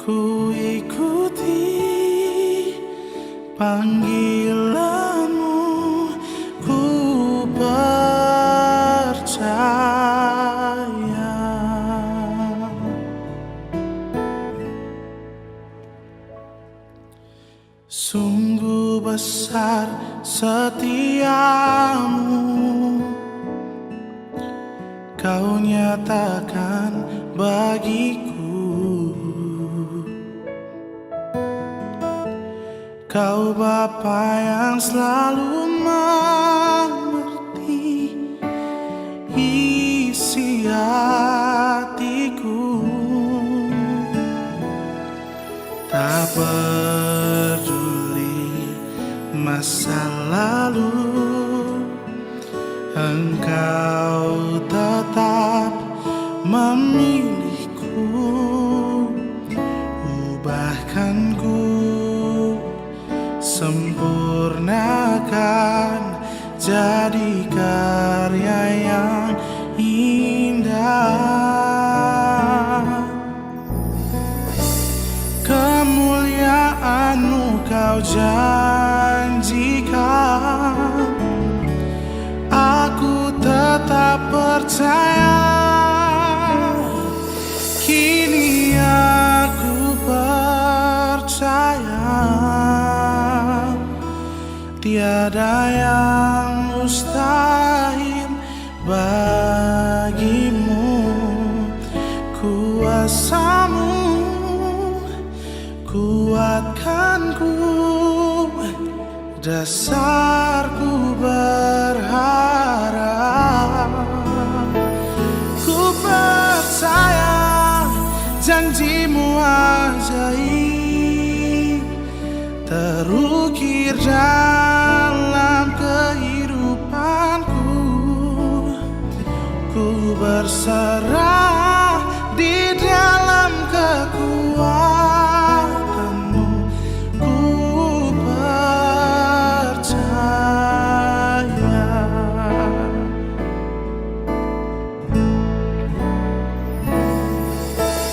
Ku ikuti panggilanmu, ku percaya. Sungguh besar setiamu, kau nyatakan bagiku. Kau Bapa yang selalu mengerti isi hatiku. Tak peduli masa lalu, Engkau tetap memilihku. Ubahkan ku, sempurnakan jadi karya yang indah. Kemuliaan-Mu Kau janjikan, aku tetap percaya. Kini aku percaya, tiada yang mustahil bagimu. Kuasa-Mu kuatkanku, dasarku berharap. Ku percaya janji-Mu ajaib terukir dalam kehidupanku. Ku berserah di dalam kekuatan-Mu. Ku percaya.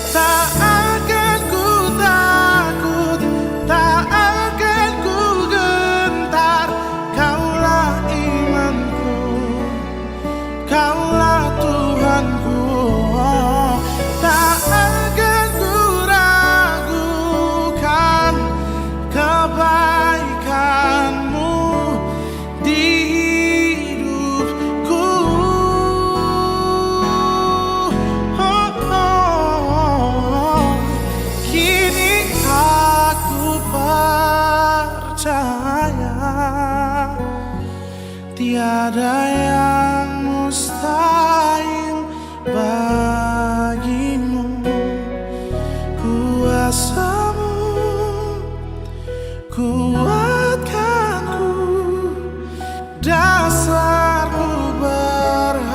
Tak akan ku takut, tak akan ku gentar. Kaulah imanku, Kaulah Tuhanku. Tak akan ku ragukan kebaikan-Mu di hidupku. Kini aku percaya, tiada yang mustahil bagimu. Kuasa-Mu kuatkanku, dasarku berharap.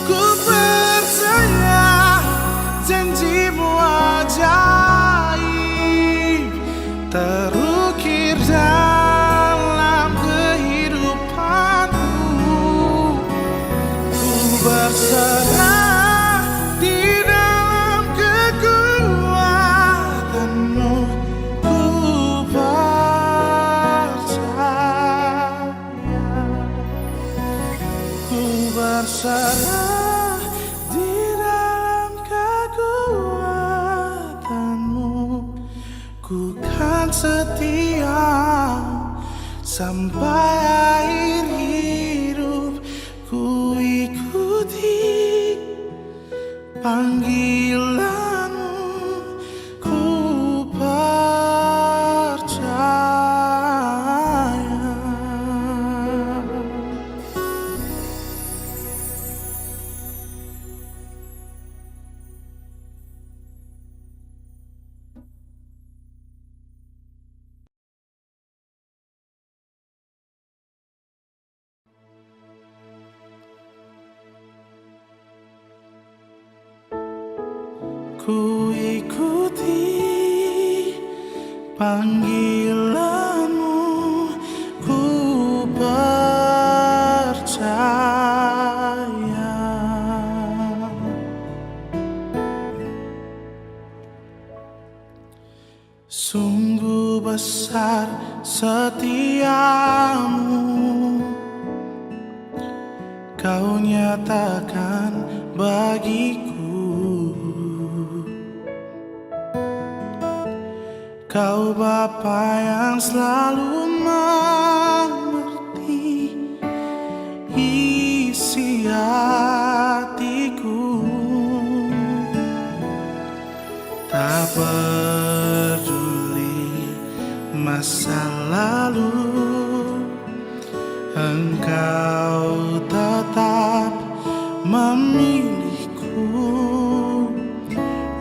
Ku percaya janji-Mu ajaib terukir dalam kehidupanku. Ku berserah di dalam kekuatan-Mu. Ku percaya. Ku berserah di dalam kekuatan-Mu. Ku kan setia sampai akhir hidup. Ku ikuti panggilan-Mu, ku percaya. Ku ikuti panggilan-Mu, ku percaya. 'Ku percaya, besar setiamu, Kau nyatakan bagiku. Kau Bapa yang selalu mengerti isi hatiku. Tak peduli masa lalu, Engkau tetap memilihku.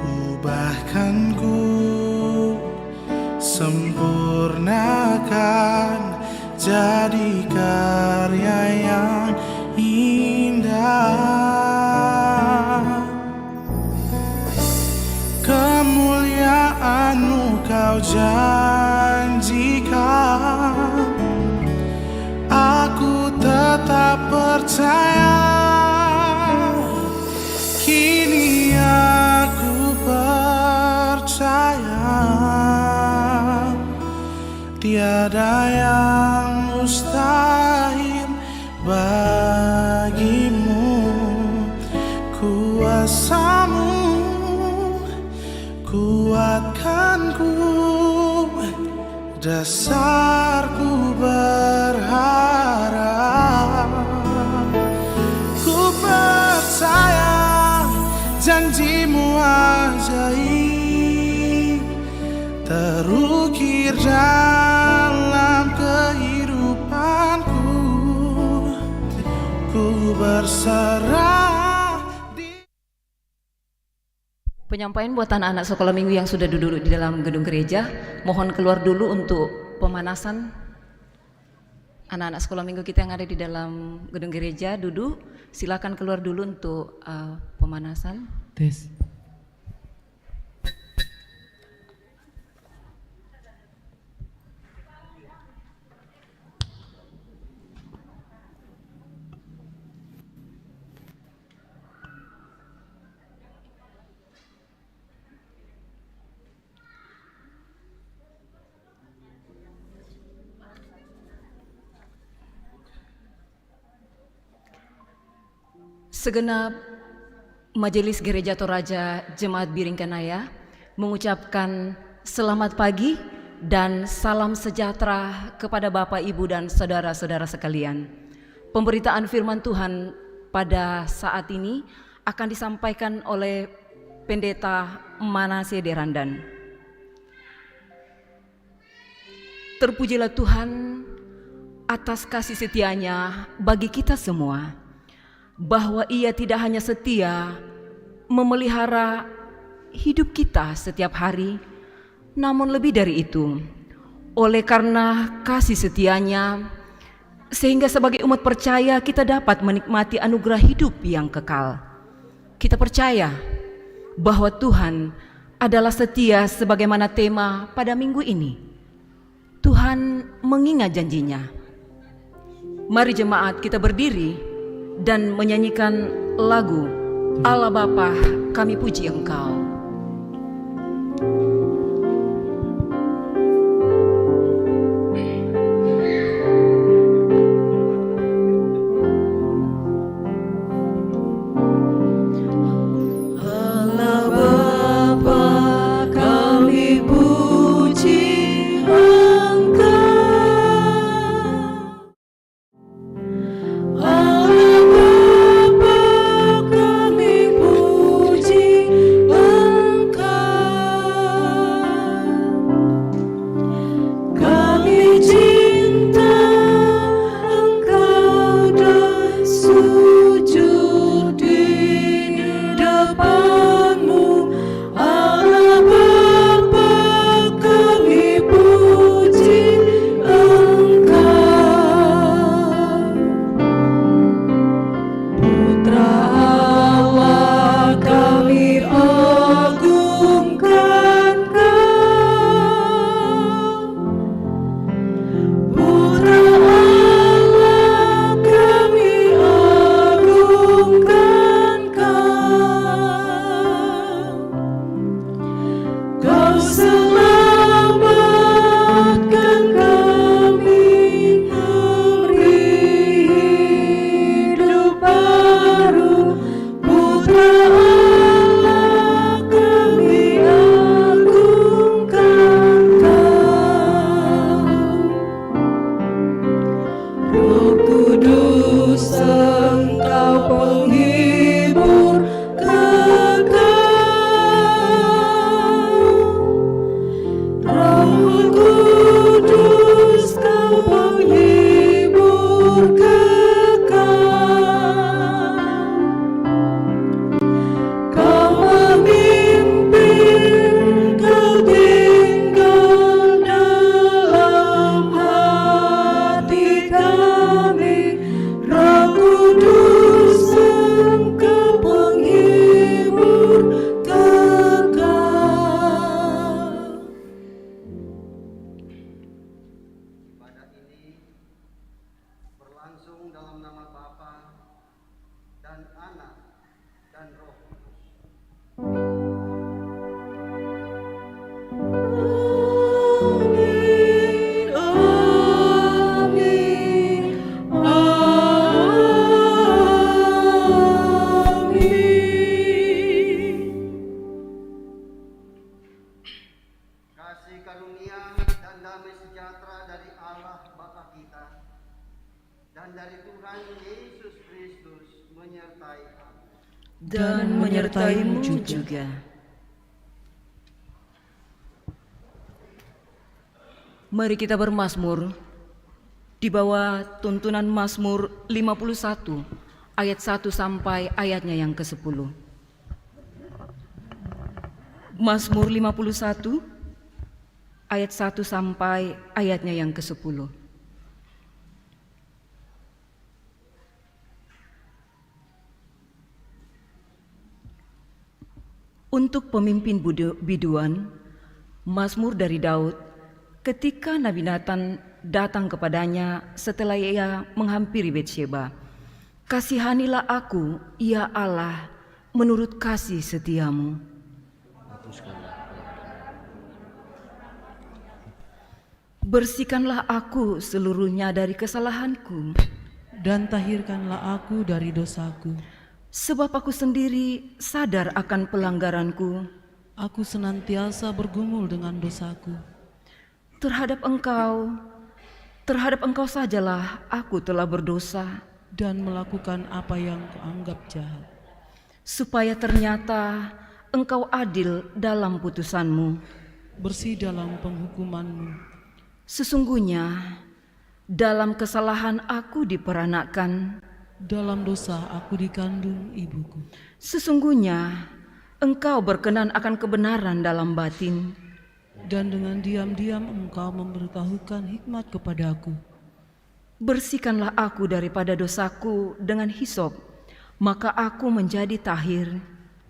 Ubahkan ku, sempurnakan jadi karya yang indah. Kemuliaan-Mu Kau janjikan, aku tetap percaya. Kini aku percaya, tiada yang mustahil bagimu. Kuasa-Mu kuatkanku, dasarku berharap. Ku percaya janji-Mu ajaib terukir dalam kehidupanku. Ku berserah. Penyampaian buat anak-anak sekolah minggu yang sudah duduk di dalam gedung gereja, mohon keluar dulu untuk pemanasan. Anak-anak sekolah minggu kita yang ada di dalam gedung gereja duduk, silakan keluar dulu untuk pemanasan. Tes. Segenap Majelis Gereja Toraja Jemaat Biringkanaya mengucapkan selamat pagi dan salam sejahtera kepada Bapak, Ibu, dan saudara-saudara sekalian. Pemberitaan firman Tuhan pada saat ini akan disampaikan oleh Pendeta Manase Derandan. Terpujilah Tuhan atas kasih setianya bagi kita semua, bahwa Ia tidak hanya setia memelihara hidup kita setiap hari, namun lebih dari itu, oleh karena kasih setianya, sehingga sebagai umat percaya kita dapat menikmati anugerah hidup yang kekal. Kita percaya bahwa Tuhan adalah setia sebagaimana tema pada minggu ini. Tuhan mengingat janjinya. Mari jemaat kita berdiri dan menyanyikan lagu Allah Bapa kami puji Engkau. Allah Bapa kami puji dan menyertai-Mu juga. Mari kita bermazmur di bawah tuntunan Mazmur 51 ayat 1 sampai ayatnya yang ke-10. Mazmur 51 ayat 1 sampai ayatnya yang ke-10. Untuk pemimpin biduan, Mazmur dari Daud. Ketika Nabi Nathan datang kepadanya setelah ia menghampiri Betsheba, "Kasihanilah aku, ya Allah, menurut kasih setiamu." Bersihkanlah aku seluruhnya dari kesalahanku, dan tahirkanlah aku dari dosaku. sebab aku sendiri sadar akan pelanggaranku. Aku senantiasa bergumul dengan dosaku. Terhadap engkau sajalah aku telah berdosa, Dan melakukan apa yang kuanggap jahat. supaya ternyata engkau adil dalam putusanmu. Bersih dalam penghukumanmu. Sesungguhnya dalam kesalahan aku diperanakkan, Dalam dosa aku dikandung ibuku. sesungguhnya engkau berkenan akan kebenaran dalam batin. Dan dengan diam-diam engkau memberitahukan hikmat kepadaku. Bersihkanlah aku daripada dosaku dengan hisop, maka aku menjadi tahir.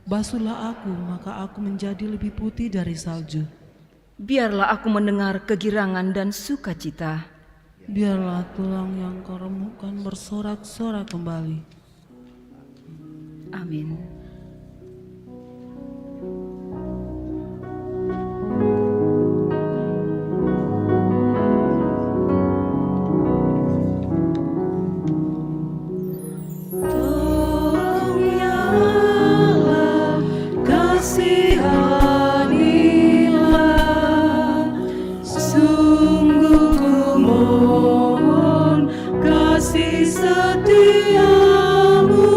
Basuhlah aku, maka aku menjadi lebih putih dari salju. Biarlah aku mendengar kegirangan dan sukacita. Biarlah tulang yang kau remukkan bersorak-sorak kembali. Amin. Tolong ya Allah, kasihanilah. Sungguh ku mohon kasih setiamu.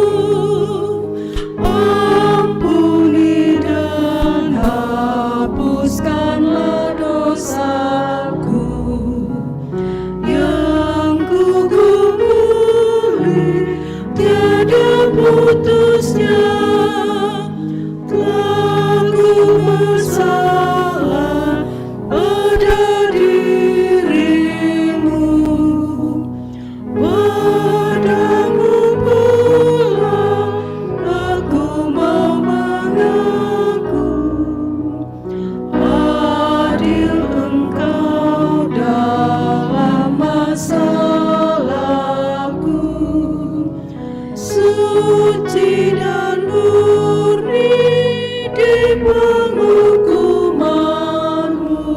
Ampuni dan hapuskanlah dosaku yang ku gumuli tiada putusnya. Telah ku bersalah pada dirimu, padamu pula aku mau mengaku. Adil engkau dalam masalahku, suci dan murni di penghukumanmu.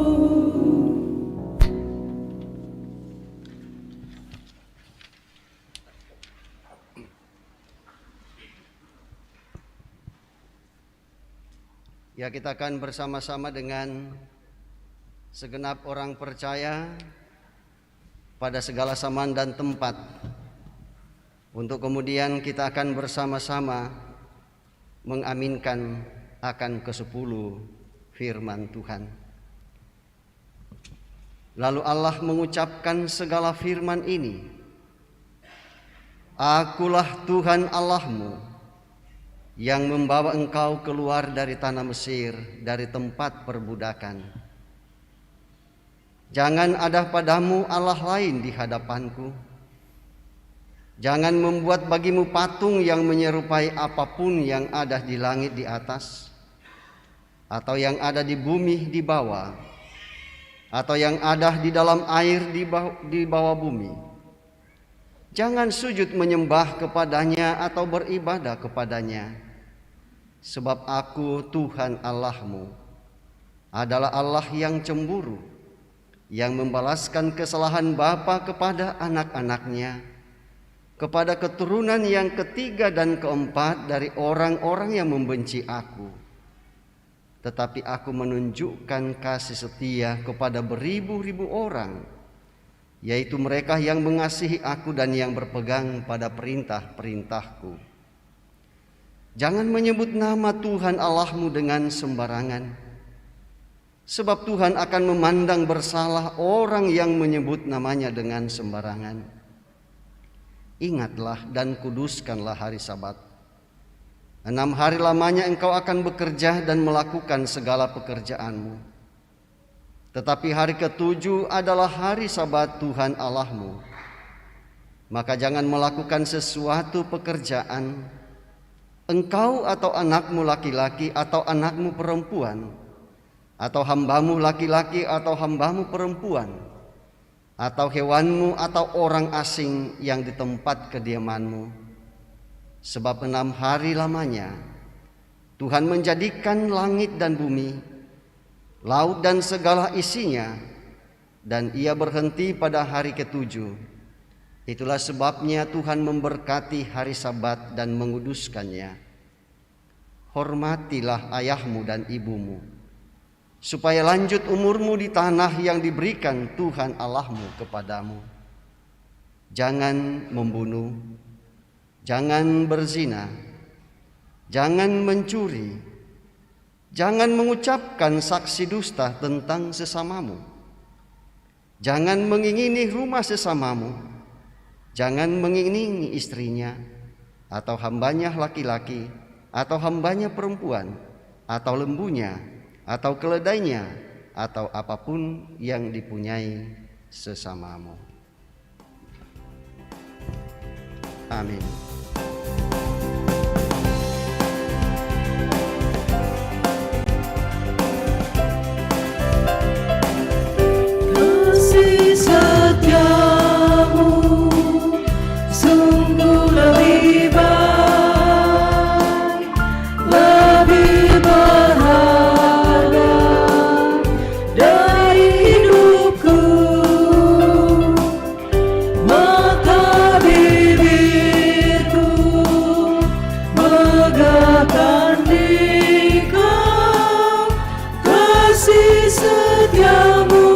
Ya, kita akan bersama-sama dengan segenap orang percaya pada segala zaman dan tempat. Untuk kemudian kita akan bersama-sama mengaminkan akan ke-10 firman Tuhan. Lalu Allah mengucapkan segala firman ini, "Akulah Tuhan Allahmu yang membawa engkau keluar dari tanah Mesir, dari tempat perbudakan. Jangan ada padamu Allah lain di hadapanku. Jangan membuat bagimu patung yang menyerupai apapun yang ada di langit di atas, atau yang ada di bumi di bawah, atau yang ada di dalam air di bawah bumi. Jangan sujud menyembah kepadanya atau beribadah kepadanya, sebab aku Tuhan Allahmu adalah Allah yang cemburu, yang membalaskan kesalahan bapa kepada anak-anaknya, kepada keturunan yang ketiga dan keempat dari orang-orang yang membenci aku. Tetapi aku menunjukkan kasih setia kepada beribu-ribu orang, yaitu mereka yang mengasihi aku dan yang berpegang pada perintah-perintahku. Jangan menyebut nama Tuhan Allahmu dengan sembarangan, sebab Tuhan akan memandang bersalah orang yang menyebut namanya dengan sembarangan. Ingatlah dan kuduskanlah hari Sabat. 6 hari lamanya engkau akan bekerja dan melakukan segala pekerjaanmu. Tetapi hari ke-7 adalah hari Sabat Tuhan Allahmu. Maka jangan melakukan sesuatu pekerjaan, engkau atau anakmu laki-laki atau anakmu perempuan, atau hambamu laki-laki atau hambamu perempuan, atau hewanmu atau orang asing yang di tempat kediamanmu. Sebab 6 hari lamanya Tuhan menjadikan langit dan bumi, laut dan segala isinya, dan Ia berhenti pada hari ke-7. Itulah sebabnya Tuhan memberkati hari Sabat dan menguduskannya. Hormatilah ayahmu dan ibumu, supaya lanjut umurmu di tanah yang diberikan Tuhan Allahmu kepadamu. Jangan membunuh, jangan berzina, jangan mencuri, jangan mengucapkan saksi dusta tentang sesamamu, jangan mengingini rumah sesamamu, jangan mengingini istrinya, atau hambanya laki-laki, atau hambanya perempuan, atau lembunya, atau keledainya, atau apapun yang dipunyai sesamamu. Amin. Kasih setiamu sungguh lebih baik, lebih berharga dari hidupku. Maka bibirku megahkan Dikau, kasih setiamu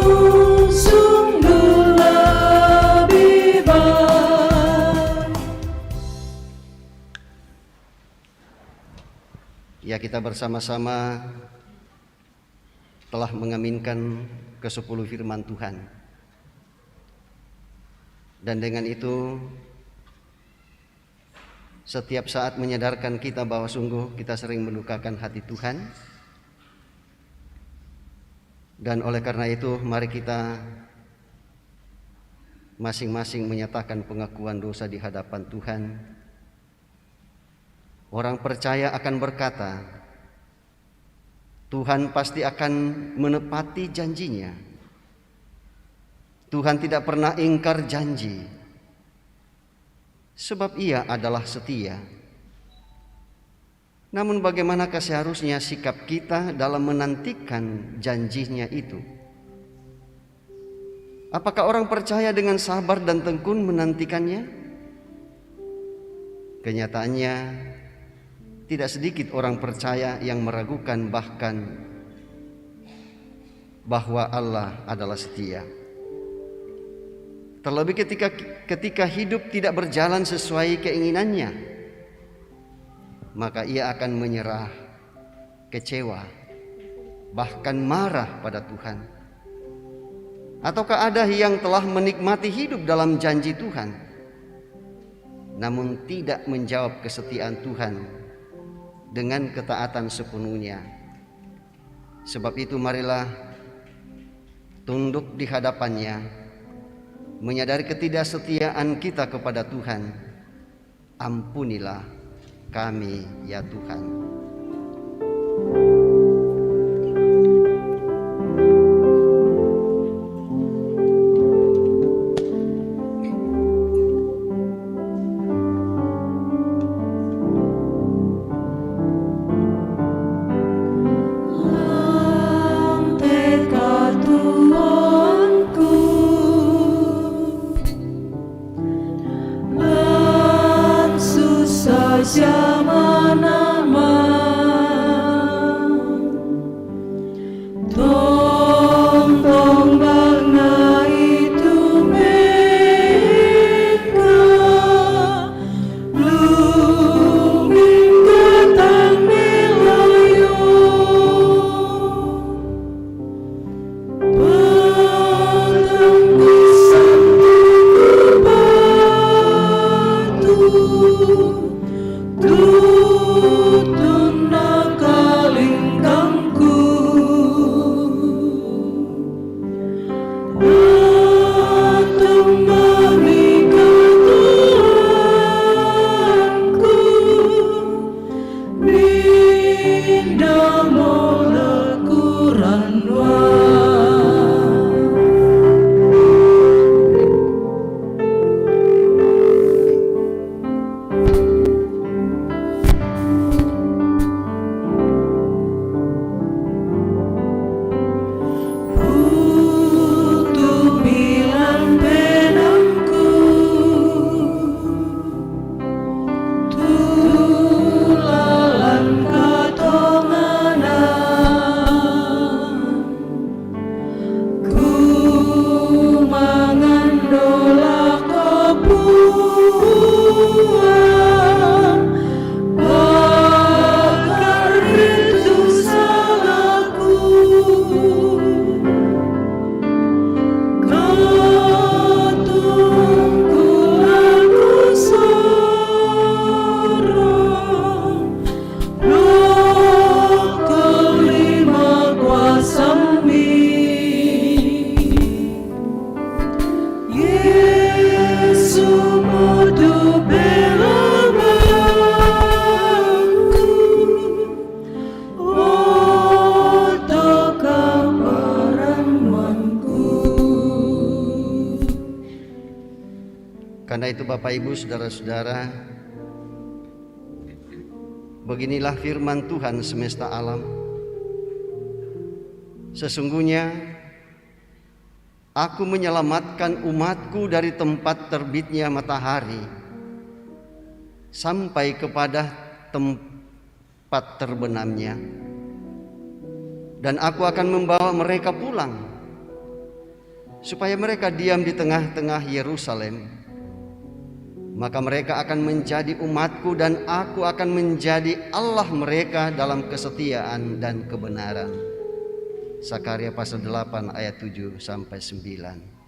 sungguh lebih baik. Ya, kita bersama-sama telah mengaminkan ke-10 firman Tuhan. Dan dengan itu setiap saat menyadarkan kita bahwa sungguh kita sering melukakan hati Tuhan. Dan oleh karena itu mari kita masing-masing menyatakan pengakuan dosa di hadapan Tuhan. Orang percaya akan berkata, Tuhan pasti akan menepati janjinya. Tuhan tidak pernah ingkar janji, sebab Ia adalah setia. Namun bagaimanakah seharusnya sikap kita dalam menantikan janjinya itu? Apakah orang percaya dengan sabar dan tekun menantikannya? Kenyataannya, tidak sedikit orang percaya yang meragukan bahkan bahwa Allah adalah setia. Terlebih ketika hidup tidak berjalan sesuai keinginannya, maka ia akan menyerah, kecewa, bahkan marah pada Tuhan. Ataukah ada yang telah menikmati hidup dalam janji Tuhan, namun tidak menjawab kesetiaan Tuhan dengan ketaatan sepenuhnya? Sebab itu marilah tunduk di hadapannya, menyadari ketidaksetiaan kita kepada Tuhan. Ampunilah kami ya Tuhan. Siapa nama Karena itu Bapak Ibu Saudara-saudara, beginilah firman Tuhan semesta alam. Sesungguhnya Aku menyelamatkan umatku dari tempat terbitnya matahari sampai kepada tempat terbenamnya. Dan Aku akan membawa mereka pulang supaya mereka diam di tengah-tengah Yerusalem. Maka mereka akan menjadi umatku dan Aku akan menjadi Allah mereka dalam kesetiaan dan kebenaran. Sakaria pasal 8 ayat 7 sampai 9.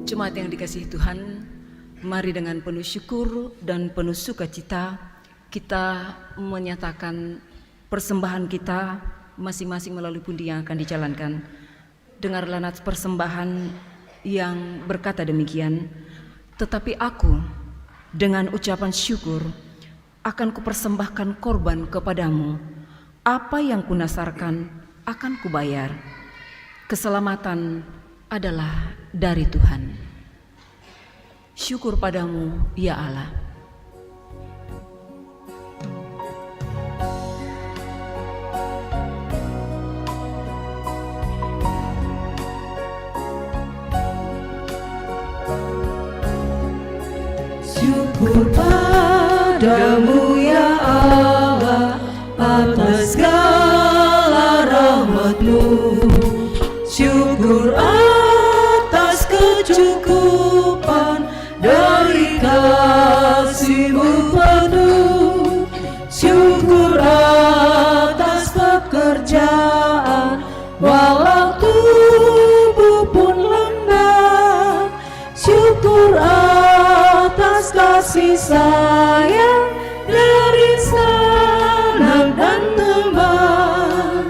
Jemaat yang dikasihi Tuhan, mari dengan penuh syukur dan penuh sukacita kita menyatakan persembahan kita masing-masing melalui pundi yang akan dijalankan. Dengarlah nats persembahan yang berkata demikian, tetapi aku dengan ucapan syukur akan kupersembahkan korban kepadamu. Apa yang kunasarkan akan kubayar. Keselamatan adalah dari Tuhan. Syukur padamu, ya Allah. Syukur padamu ya Allah atas segala rahmat-Mu. Syukur atas kecukupan dari kasih-Mu penuh. Syukur atas pekerjaan walau tubuh pun lemah. Syukur atas kasih sayang dari sanak dan teman.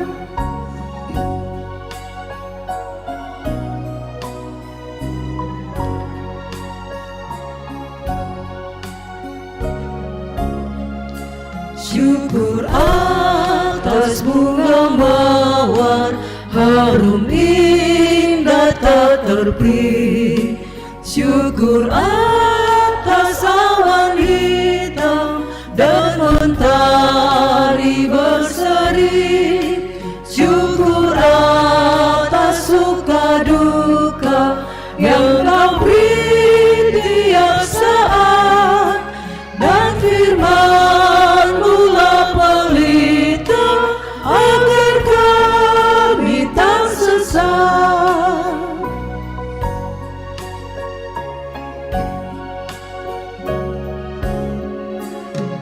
Syukur atas bunga mawar harum indah tak terperi. Syukur atas awan hitam dan mentari berseri. Syukur atas suka duka yang Kau beri tiap saat, dan firman-Mu lah pelita agar kami tak sesat.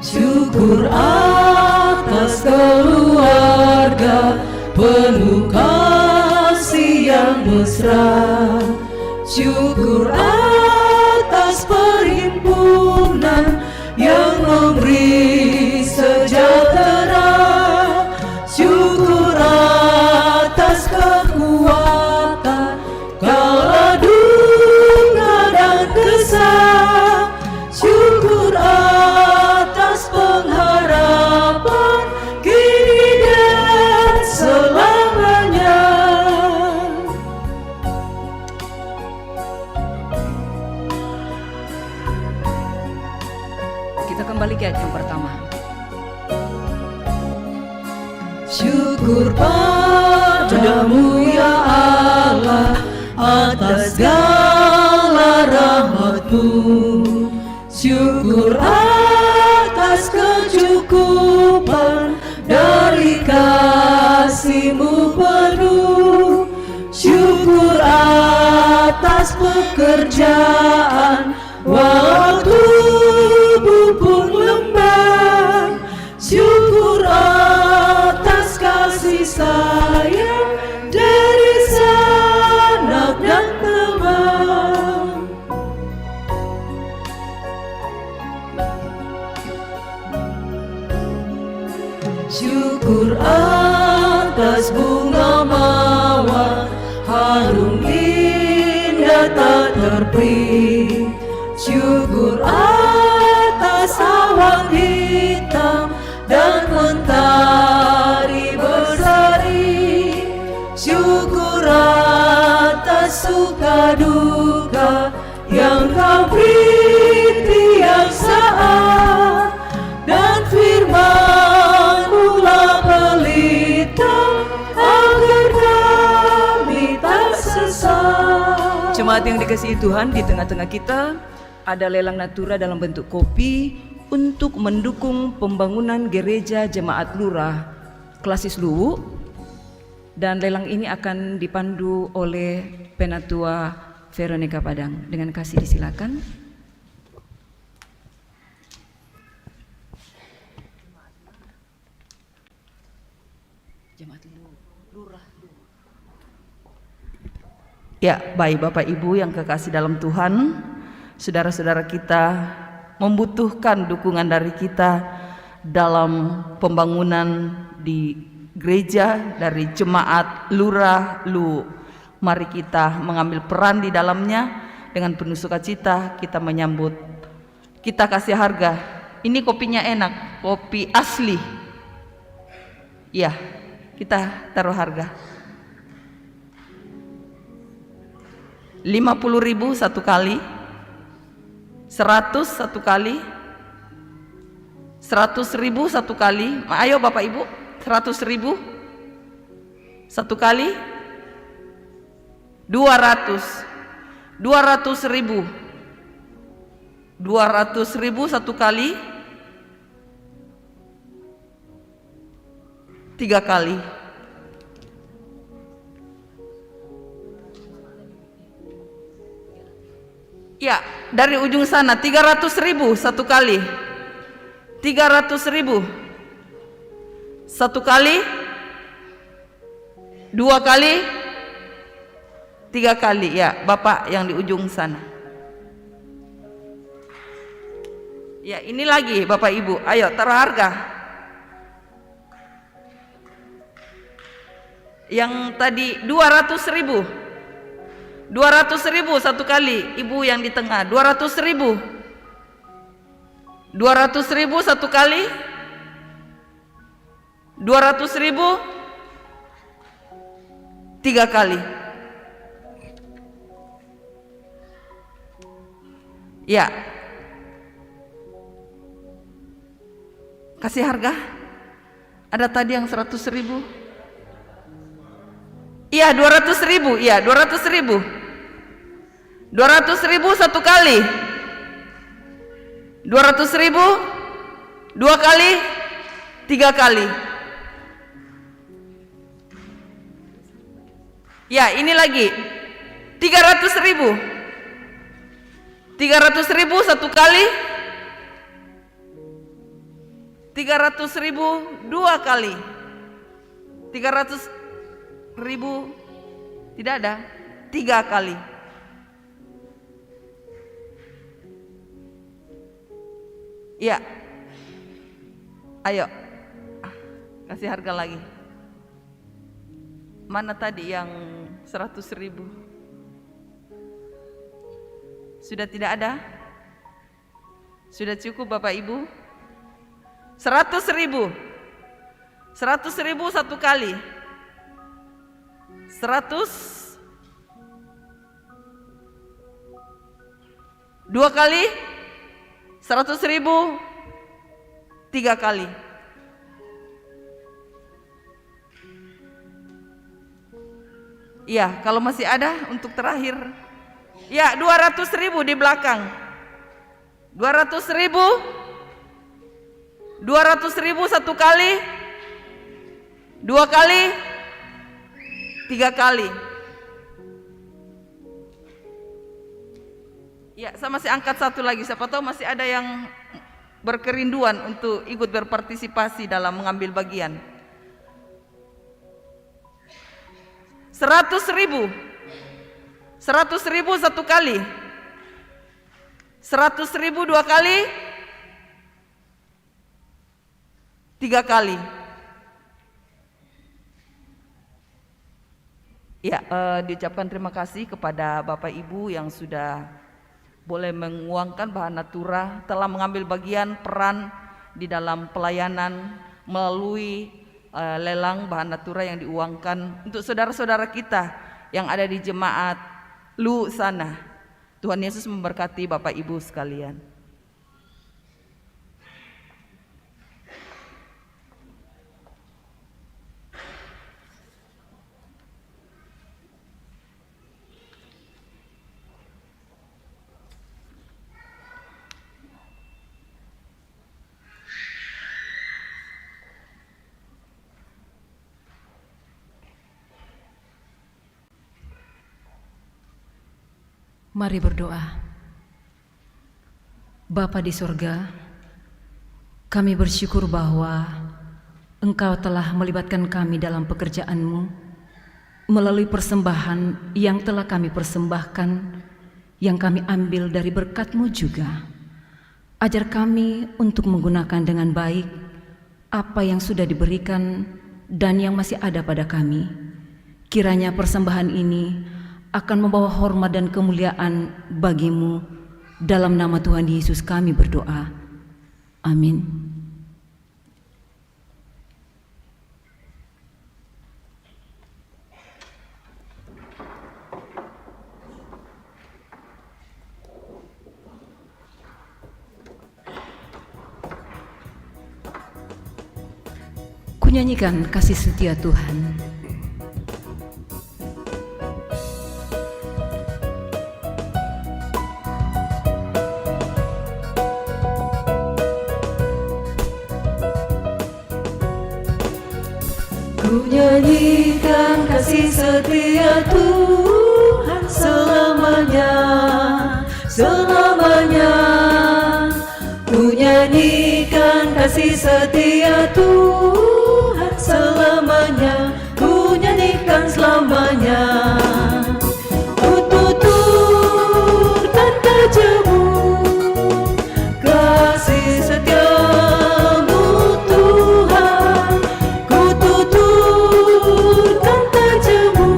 Syukur atas keluarga penuh kasih yang mesra. Syukur atas perhimpunan yang memberi sejahtera. Syukur atas kekuatan kala duka dan kesah. Syukur atas pengharapan kini dan selamanya. Kita kembali ke ayat yang pertama. Syukur padamu ya Allah atas segala rahmat-Mu. Syukur atas kecukupan dari kasih-Mu penuh. Syukur atas pekerjaan walau tubuh pun lemah. Syukur atas kasih sayang dari sanak dan teman. Syukur atas bunga mawar harum indah tak terperi. Syukur atas awan hitam dan mentari berseri. Syukur atas suka duka yang Kau beri tiap saat, dan firman-Mu lah pelita agar kami tak sesat. Jemaat yang dikasihi Tuhan, di tengah-tengah kita ada lelang natura dalam bentuk kopi untuk mendukung pembangunan gereja jemaat lurah Klasis Luwu, dan lelang ini akan dipandu oleh Penatua Veronica Padang. Dengan kasih disilakan. Jemaat lurah. Ya, baik Bapak Ibu yang kekasih dalam Tuhan, saudara-saudara kita membutuhkan dukungan dari kita dalam pembangunan di gereja dari jemaat lurah Luwu. Mari kita mengambil peran di dalamnya dengan penuh sukacita. Kita menyambut, kita kasih harga Ini kopinya enak, kopi asli. Iya, kita taruh harga 50.000 satu kali, 100 satu kali, 100.000 satu kali. Ayo Bapak Ibu, 100.000 satu kali, 200.000 satu kali, 3 kali. Ya, dari ujung sana 300.000 satu kali, 300.000 satu kali, 2 kali, 3 kali. Ya, Bapak yang di ujung sana. Ya, ini lagi Bapak Ibu, ayo taruh harga. Yang tadi 200.000 satu kali, ibu yang di tengah 200.000 satu kali, 200.000 3 kali. Ya, kasih harga. Ada tadi yang 100.000. Iya, 200.000. Iya, 200.000. 200.000 satu kali, 200.000 2 kali, 3 kali. Ya, ini lagi 300.000. 300.000 satu kali, 300.000 2 kali, 300.000 tidak ada, 3 kali. Ya, ayo kasih harga lagi. Mana tadi yang 100.000? Sudah tidak ada? Sudah cukup Bapak Ibu? 100.000. 100.000 satu kali, 100 2 kali, 100.000 3 kali. Iya, kalau masih ada untuk terakhir. Ya, 200.000 di belakang. 200.000 satu kali, 2 kali, 3 kali. Ya, saya masih angkat satu lagi. Siapa tahu masih ada yang berkerinduan untuk ikut berpartisipasi dalam mengambil bagian. 100.000. 100.000 satu kali, 100.000 2 kali, 3 kali. Ya, diucapkan terima kasih kepada Bapak Ibu yang sudah boleh menguangkan bahan natura, telah mengambil bagian peran di dalam pelayanan melalui lelang bahan natura yang diuangkan untuk saudara-saudara kita yang ada di jemaat Lu sana. Tuhan Yesus memberkati Bapak Ibu sekalian. Mari berdoa. Bapa di surga, kami bersyukur bahwa Engkau telah melibatkan kami dalam pekerjaan-Mu melalui persembahan yang telah kami persembahkan, yang kami ambil dari berkat-Mu juga. Ajar kami untuk menggunakan dengan baik apa yang sudah diberikan dan yang masih ada pada kami. Kiranya persembahan ini akan membawa hormat dan kemuliaan bagi-Mu. Dalam nama Tuhan Yesus kami berdoa. Amin. Kunyanyikan kasih setia Tuhan. Kunyanyikan kasih setia Tuhan selamanya, selamanya. Kunyanyikan kasih setia Tuhan selamanya, kunyanyikan selamanya. Kututurkan kajamu, kasih setiamu Tuhan. Kututurkan kajamu,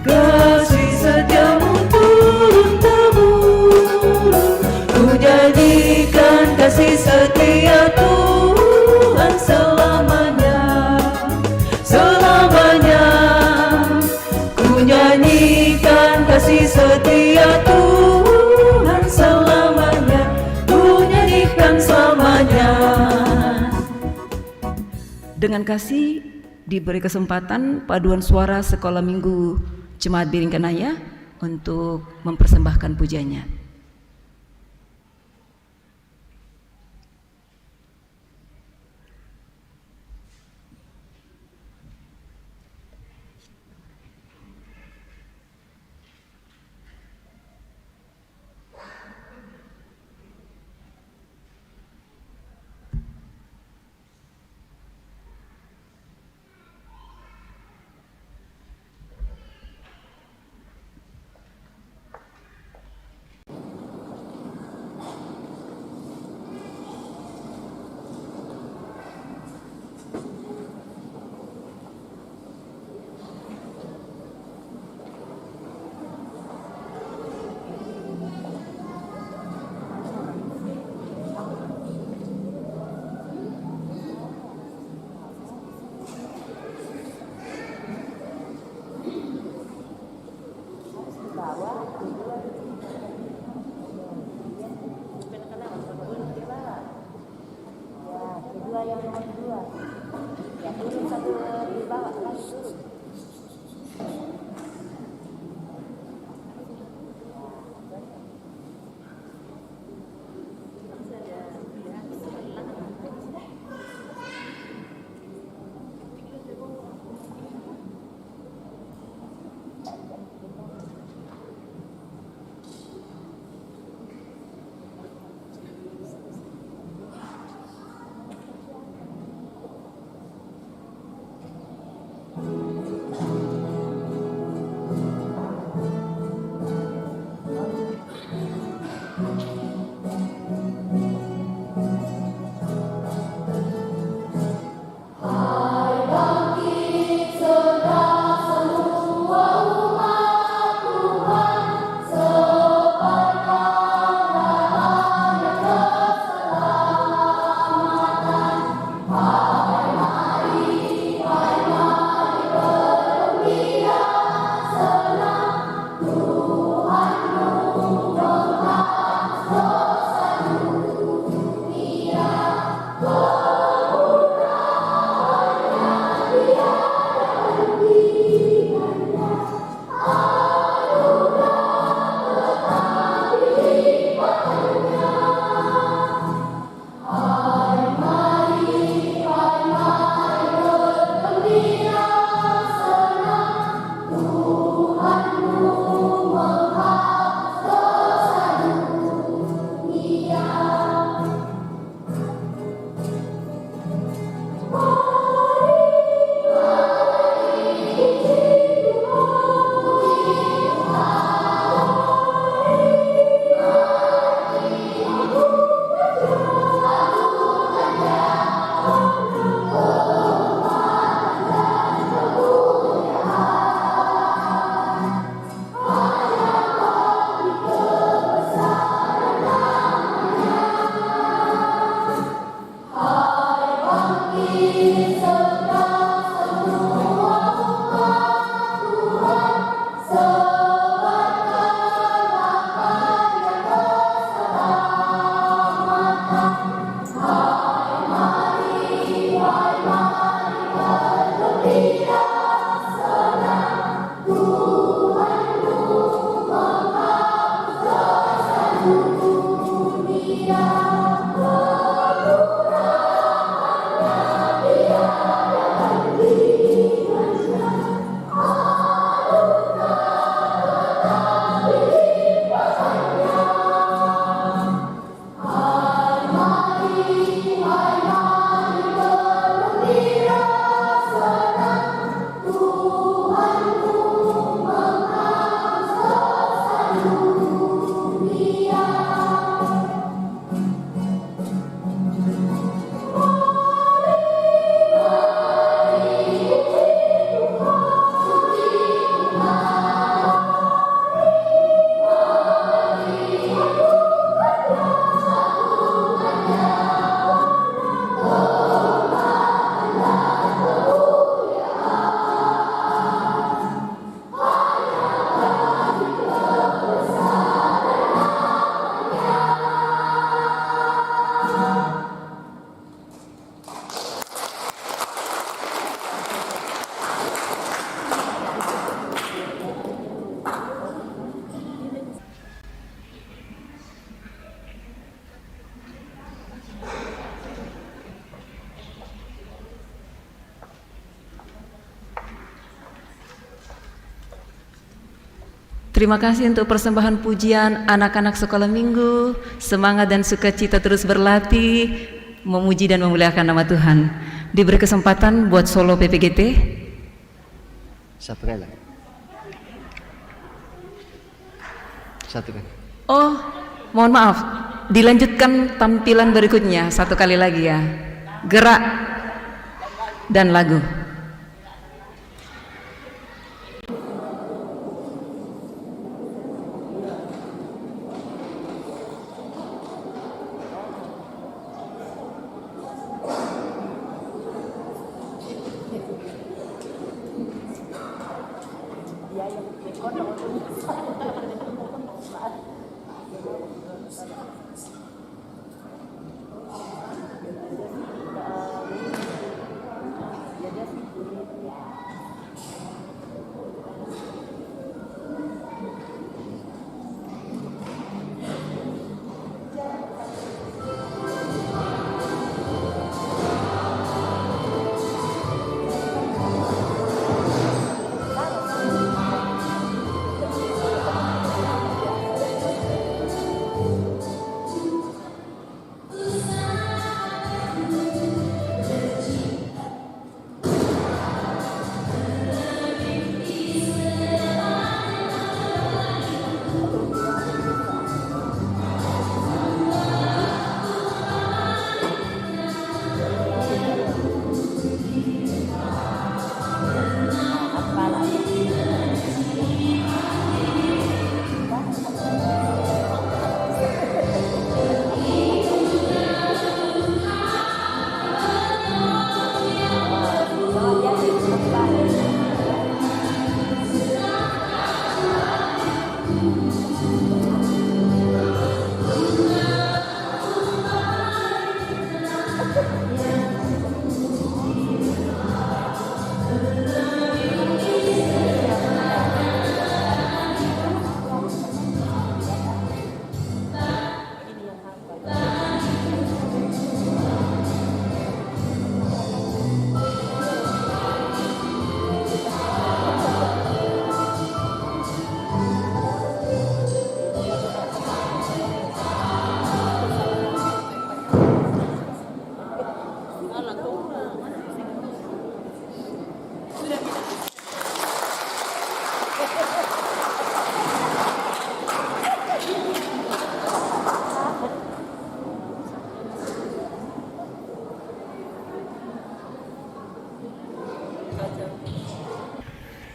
kasih setiamu turun-temurun. Kunyanyikan kasih setia Tuhan selamanya, selamanya. Kunyanyikan kasih setia Tuhan selamanya, kunyanyikan selamanya. Dengan kasih diberi kesempatan paduan suara Sekolah Minggu Jemaat Biringkanaya untuk mempersembahkan pujanya. Terima kasih untuk persembahan pujian anak-anak sekolah minggu. Semangat dan sukacita terus berlatih, memuji dan memuliakan nama Tuhan. Diberi kesempatan buat solo PPGT. Satu kali lagi. Satu kali. Oh, mohon maaf. Dilanjutkan tampilan berikutnya satu kali lagi ya. Gerak dan lagu.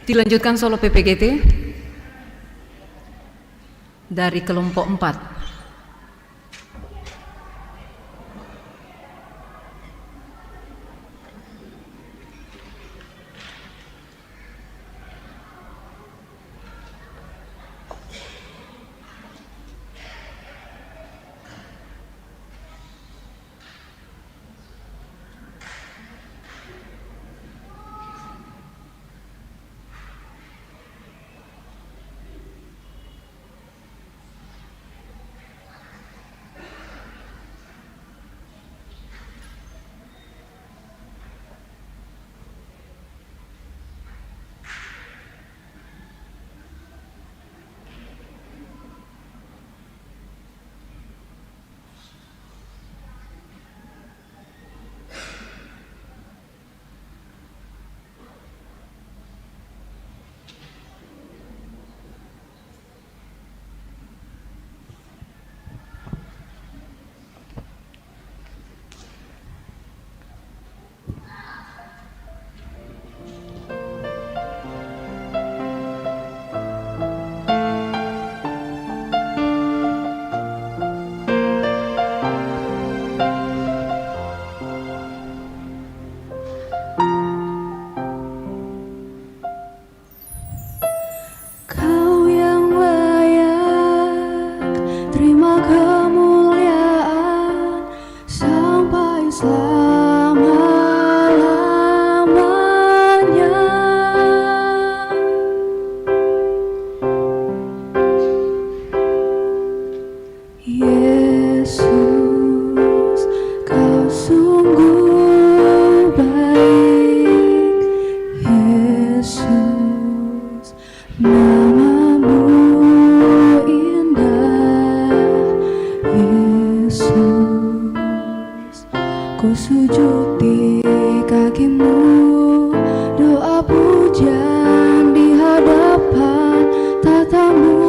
Dilanjutkan solo PPGT dari kelompok 4. di kakimu, doa pujian di hadapan tatamu.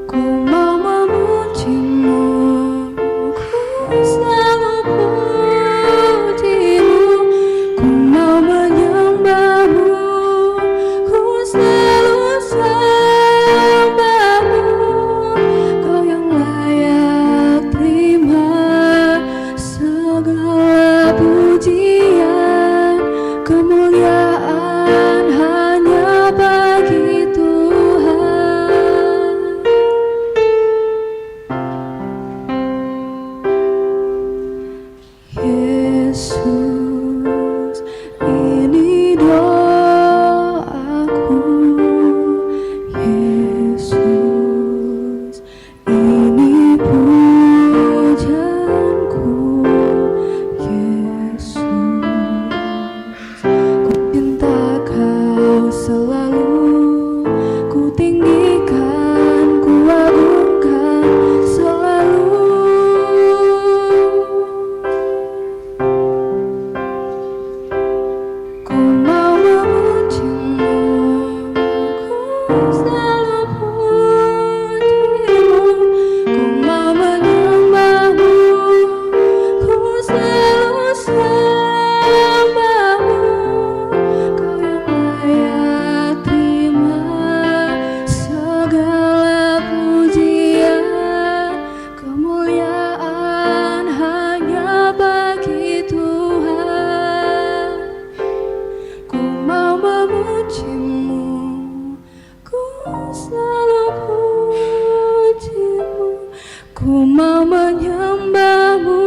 Ku mau memujimu, ku selalu pujimu, ku mau menyembahmu, ku selalu sembahmu. Kau yang layak terima segala pujian, kemuliaan hanya bagi Tuhan. Yesus, ini doaku. Yesus, ini pujianku. Yesus, ku cinta Kau selalu, ku tinggikan, ku agungkan selalu. Ku mau memujimu, ku selalu pujimu, ku mau menyembahmu, ku selalu sembahmu. Kau yang layak terima segala pujian, kemuliaan hanya bagi Tuhan. Ku mau memujimu, ku selalu pujimu, ku mau menyembahmu,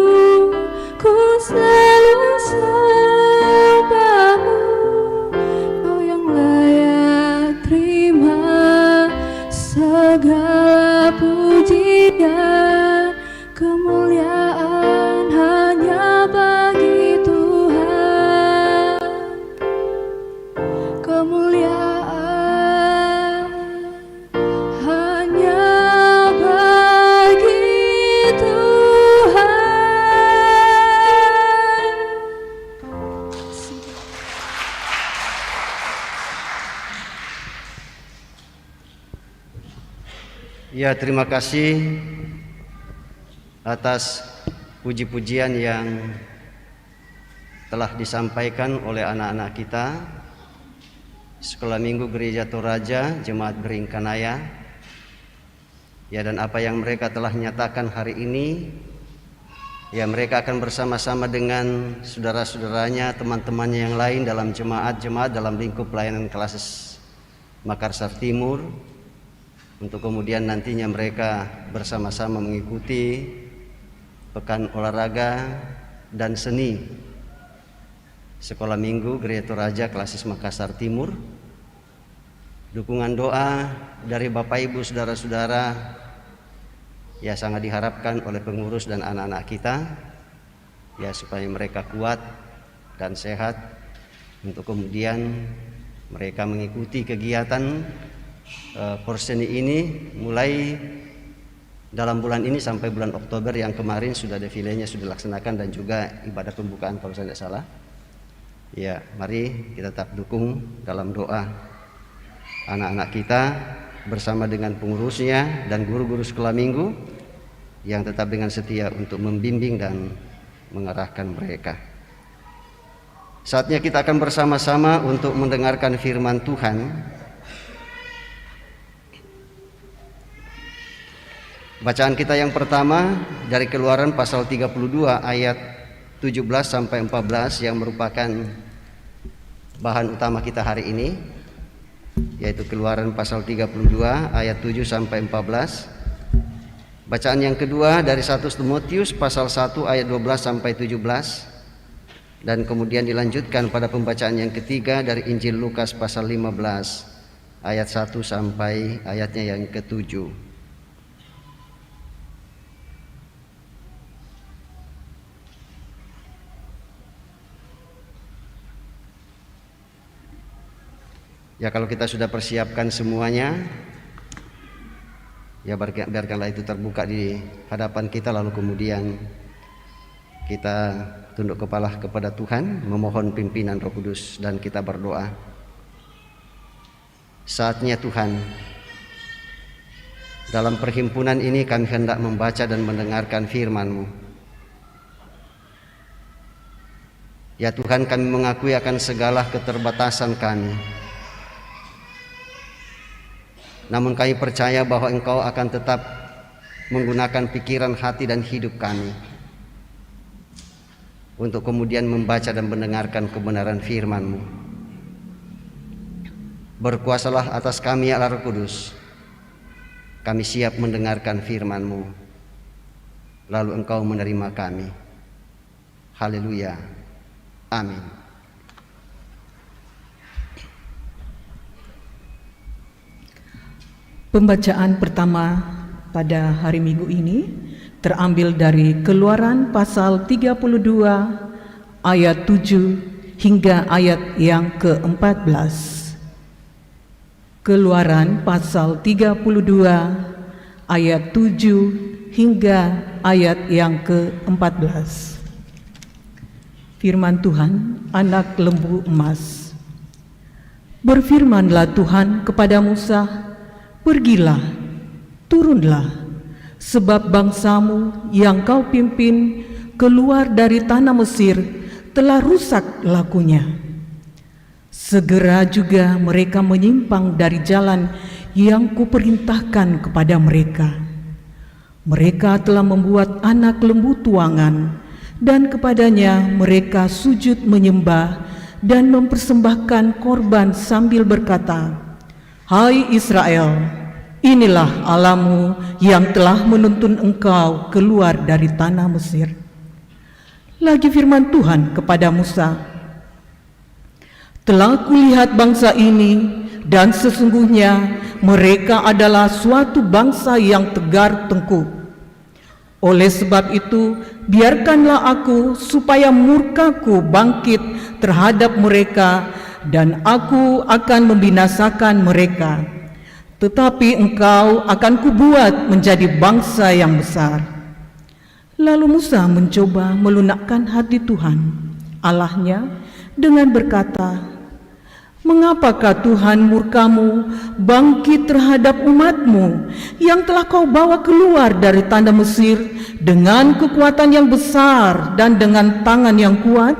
ku selalu sembahmu. Kau yang layak terima segala pujian, kemuliaan hanya bagi Tuhan. Kemuliaan hanya bagi Tuhan. Ya, terima kasih atas puji-pujian yang telah disampaikan oleh anak-anak kita Sekolah Minggu Gereja Toraja Jemaat Beringkanaya. Ya, dan apa yang mereka telah nyatakan hari ini, ya mereka akan bersama-sama dengan saudara-saudaranya, teman-temannya yang lain dalam jemaat-jemaat dalam lingkup pelayanan Klasis Makassar Timur, untuk kemudian nantinya mereka bersama-sama mengikuti pekan olahraga dan seni Sekolah Minggu Gereja Toraja Klasis Makassar Timur. Dukungan doa dari Bapak Ibu saudara-saudara ya sangat diharapkan oleh pengurus dan anak-anak kita, ya supaya mereka kuat dan sehat untuk kemudian mereka mengikuti kegiatan Porseni ini mulai dalam bulan ini sampai bulan Oktober yang kemarin sudah defilenya sudah dilaksanakan dan juga ibadah pembukaan kalau saya tidak salah. Ya, mari kita tetap dukung dalam doa anak-anak kita bersama dengan pengurusnya dan guru-guru sekolah minggu yang tetap dengan setia untuk membimbing dan mengarahkan mereka. Saatnya kita akan bersama-sama untuk mendengarkan firman Tuhan. Bacaan kita yang pertama dari Keluaran pasal 32 ayat 17 sampai 14 yang merupakan bahan utama kita hari ini, yaitu Keluaran pasal 32 ayat 7 sampai 14. Bacaan yang kedua dari 1 Timotius pasal 1 ayat 12 sampai 17, dan kemudian dilanjutkan pada pembacaan yang ketiga dari Injil Lukas pasal 15 ayat 1 sampai ayatnya yang ke-7. Ya, kalau kita sudah persiapkan semuanya, Ya biarkanlah itu terbuka di hadapan kita, lalu kemudian kita tunduk kepala kepada Tuhan, memohon pimpinan Roh Kudus, dan kita berdoa. Saatnya Tuhan, dalam perhimpunan ini kami hendak membaca dan mendengarkan firman-Mu. Ya Tuhan, kami mengakui akan segala keterbatasan kami. Namun kami percaya bahwa Engkau akan tetap menggunakan pikiran, hati, dan hidup kami untuk kemudian membaca dan mendengarkan kebenaran firman-Mu. Berkuasalah atas kami ya Allah Roh Kudus. Kami siap mendengarkan firman-Mu, lalu Engkau menerima kami. Haleluya. Amin. Pembacaan pertama pada hari Minggu ini terambil dari Keluaran pasal 32 ayat 7 hingga ayat yang ke-14. Keluaran pasal 32 ayat 7 hingga ayat yang ke-14. Firman Tuhan, anak lembu emas. Berfirmanlah Tuhan kepada Musa, "Pergilah, turunlah, sebab bangsamu yang kau pimpin keluar dari tanah Mesir telah rusak lakunya. Segera juga mereka menyimpang dari jalan yang kuperintahkan kepada mereka. Mereka telah membuat anak lembu tuangan, dan kepadanya mereka sujud menyembah dan mempersembahkan korban sambil berkata, 'Hai Israel, inilah Allahmu yang telah menuntun engkau keluar dari tanah Mesir.' Lagi firman Tuhan kepada Musa, 'Telah kulihat bangsa ini, dan sesungguhnya mereka adalah suatu bangsa yang tegar tengkuk. Oleh sebab itu, biarkanlah aku supaya murkaku bangkit terhadap mereka, dan aku akan membinasakan mereka. Tetapi engkau akan kubuat menjadi bangsa yang besar.' Lalu Musa mencoba melunakkan hati Tuhan Allahnya dengan berkata, 'Mengapakah Tuhan murkamu bangkit terhadap umatmu yang telah kau bawa keluar dari tanah Mesir dengan kekuatan yang besar dan dengan tangan yang kuat?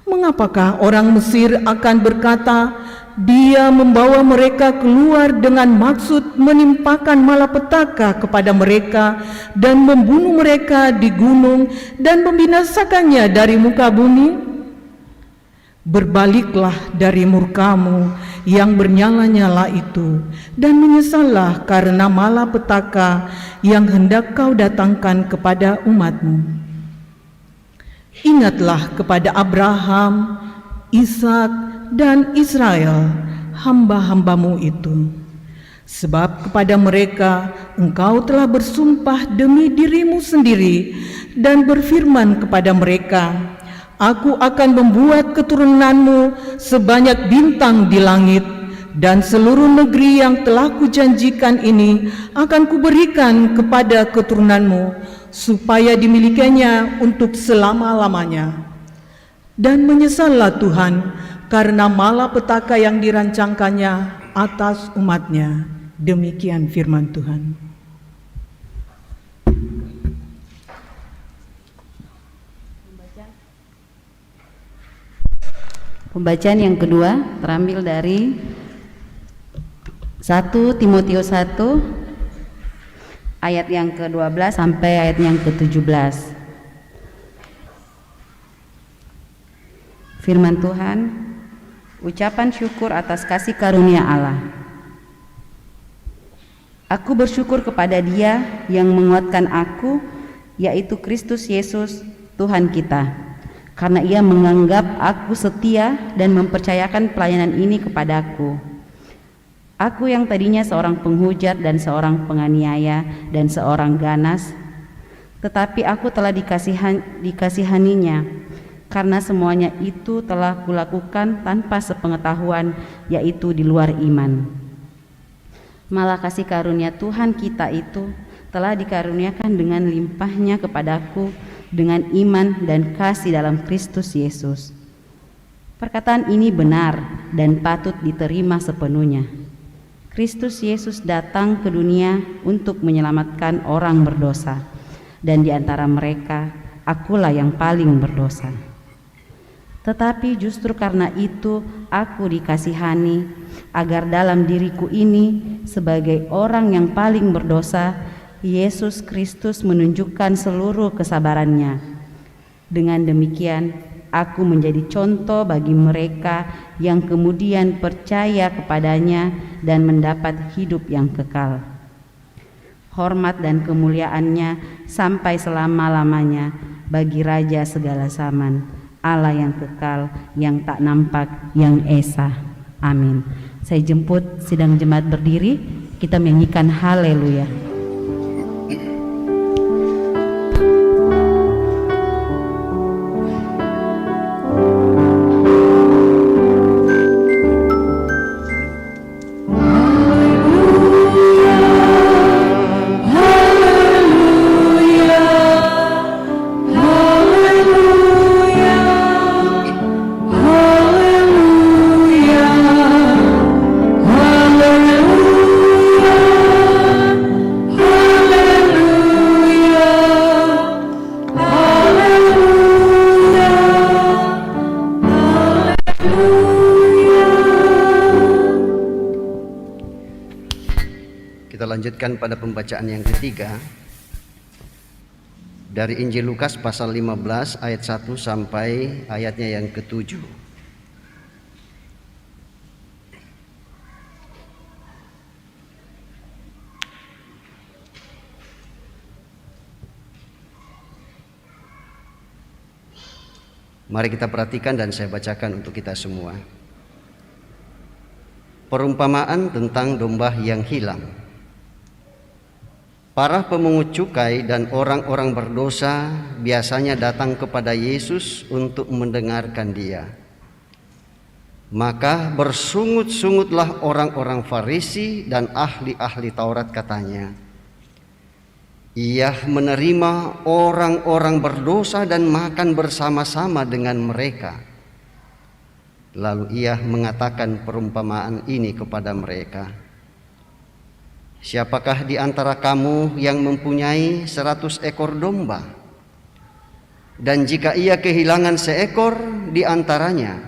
Mengapakah orang Mesir akan berkata, Dia membawa mereka keluar dengan maksud menimpakan malapetaka kepada mereka dan membunuh mereka di gunung dan membinasakannya dari muka bumi? Berbaliklah dari murkamu yang bernyala-nyala itu, dan menyesallah karena malapetaka yang hendak kau datangkan kepada umatmu. Ingatlah kepada Abraham, Ishak, dan Israel, hamba-hambamu itu. Sebab kepada mereka engkau telah bersumpah demi dirimu sendiri dan berfirman kepada mereka, Aku akan membuat keturunanmu sebanyak bintang di langit, dan seluruh negeri yang telah kujanjikan ini akan kuberikan kepada keturunanmu, supaya dimilikinya untuk selama-lamanya. Dan menyesallah Tuhan karena malapetaka yang dirancangkannya atas umatnya. Demikian firman Tuhan. Pembacaan yang kedua terambil dari 1 Timotius 1 ayat yang ke-12 sampai ayat yang ke-17. Firman Tuhan, ucapan syukur atas kasih karunia Allah. Aku bersyukur kepada Dia yang menguatkan aku, yaitu Kristus Yesus Tuhan kita, karena Ia menganggap aku setia dan mempercayakan pelayanan ini kepadaku. Aku yang tadinya seorang penghujat dan seorang penganiaya dan seorang ganas, tetapi aku telah dikasihaninya, karena semuanya itu telah kulakukan tanpa sepengetahuan, yaitu di luar iman. Malah kasih karunia Tuhan kita itu telah dikaruniakan dengan limpahnya kepadaku dengan iman dan kasih dalam Kristus Yesus. Perkataan ini benar dan patut diterima sepenuhnya. Kristus Yesus datang ke dunia untuk menyelamatkan orang berdosa, dan di antara mereka akulah yang paling berdosa. Tetapi justru karena itu aku dikasihani, agar dalam diriku ini sebagai orang yang paling berdosa, Yesus Kristus menunjukkan seluruh kesabarannya. Dengan demikian, aku menjadi contoh bagi mereka yang kemudian percaya kepadanya dan mendapat hidup yang kekal. Hormat dan kemuliaannya sampai selama-lamanya bagi Raja segala zaman, Allah yang kekal, yang tak nampak, yang esa. Amin. Saya jemput sidang jemaat berdiri, kita menyanyikan haleluya. Lanjutkan pada pembacaan yang ketiga dari Injil Lukas pasal 15 ayat 1 sampai ayatnya yang ke-7. Mari kita perhatikan dan saya bacakan untuk kita semua. Perumpamaan tentang domba yang hilang. Para pemungut cukai dan orang-orang berdosa biasanya datang kepada Yesus untuk mendengarkan Dia. Maka bersungut-sungutlah orang-orang Farisi dan ahli-ahli Taurat, katanya, Ia menerima orang-orang berdosa dan makan bersama-sama dengan mereka. Lalu Ia mengatakan perumpamaan ini kepada mereka. Siapakah di antara kamu yang mempunyai 100 ekor domba, dan jika ia kehilangan seekor di antaranya,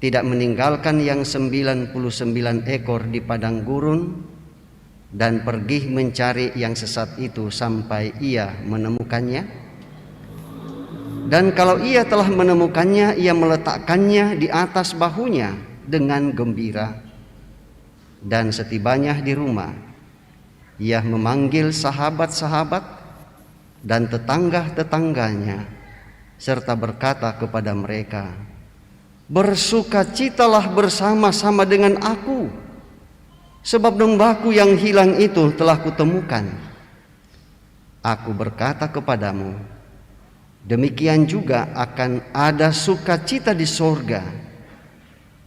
tidak meninggalkan yang 99 ekor di padang gurun dan pergi mencari yang sesat itu sampai ia menemukannya? Dan kalau ia telah menemukannya, ia meletakkannya di atas bahunya dengan gembira. Dan setibanya di rumah, ia memanggil sahabat-sahabat dan tetangga-tetangganya, serta berkata kepada mereka, Bersukacitalah bersama-sama dengan aku, sebab dombaku yang hilang itu telah kutemukan. Aku berkata kepadamu, demikian juga akan ada sukacita di sorga,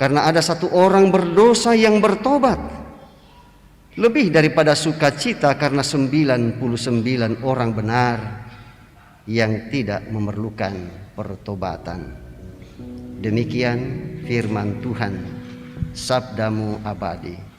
karena ada satu orang berdosa yang bertobat, lebih daripada sukacita karena 99 orang benar yang tidak memerlukan pertobatan. Demikian firman Tuhan, sabdamu abadi.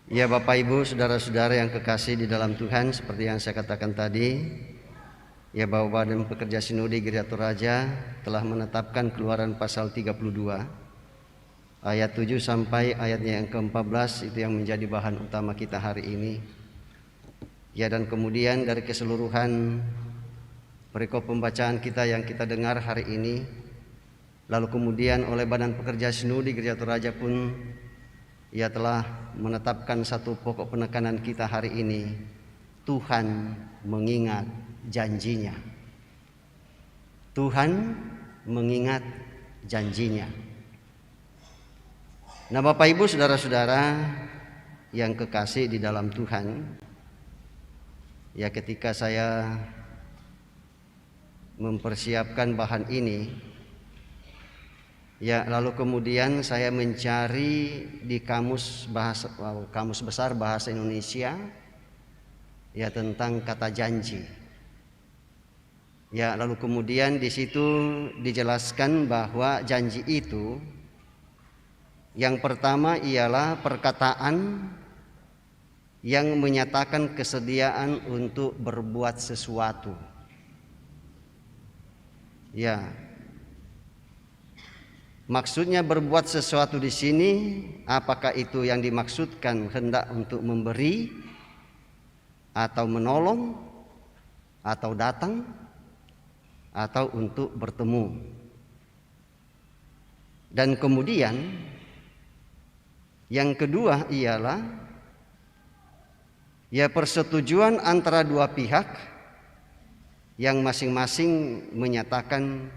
Ya Bapak Ibu, saudara-saudara yang kekasih di dalam Tuhan, seperti yang saya katakan tadi, Ya, bahwa Badan Pekerja Sinode Gereja Toraja telah menetapkan Keluaran pasal 32 ayat 7 sampai ayatnya yang ke-14 itu yang menjadi bahan utama kita hari ini. Ya, dan kemudian dari keseluruhan perikop pembacaan kita yang kita dengar hari ini, lalu kemudian oleh Badan Pekerja Sinode Gereja Toraja pun ia telah menetapkan satu pokok penekanan kita hari ini: Tuhan mengingat janjinya. Tuhan mengingat janjinya. Nah, Bapak Ibu, saudara-saudara yang kekasih di dalam Tuhan, ya, ketika saya mempersiapkan bahan ini, ya, lalu kemudian saya mencari di kamus besar bahasa Indonesia, ya, tentang kata janji. Ya, lalu kemudian di situ dijelaskan bahwa janji itu yang pertama ialah perkataan yang menyatakan kesediaan untuk berbuat sesuatu. Ya, maksudnya berbuat sesuatu di sini, apakah itu yang dimaksudkan hendak untuk memberi atau menolong atau datang atau untuk bertemu. Dan kemudian yang kedua ialah ya persetujuan antara dua pihak yang masing-masing menyatakan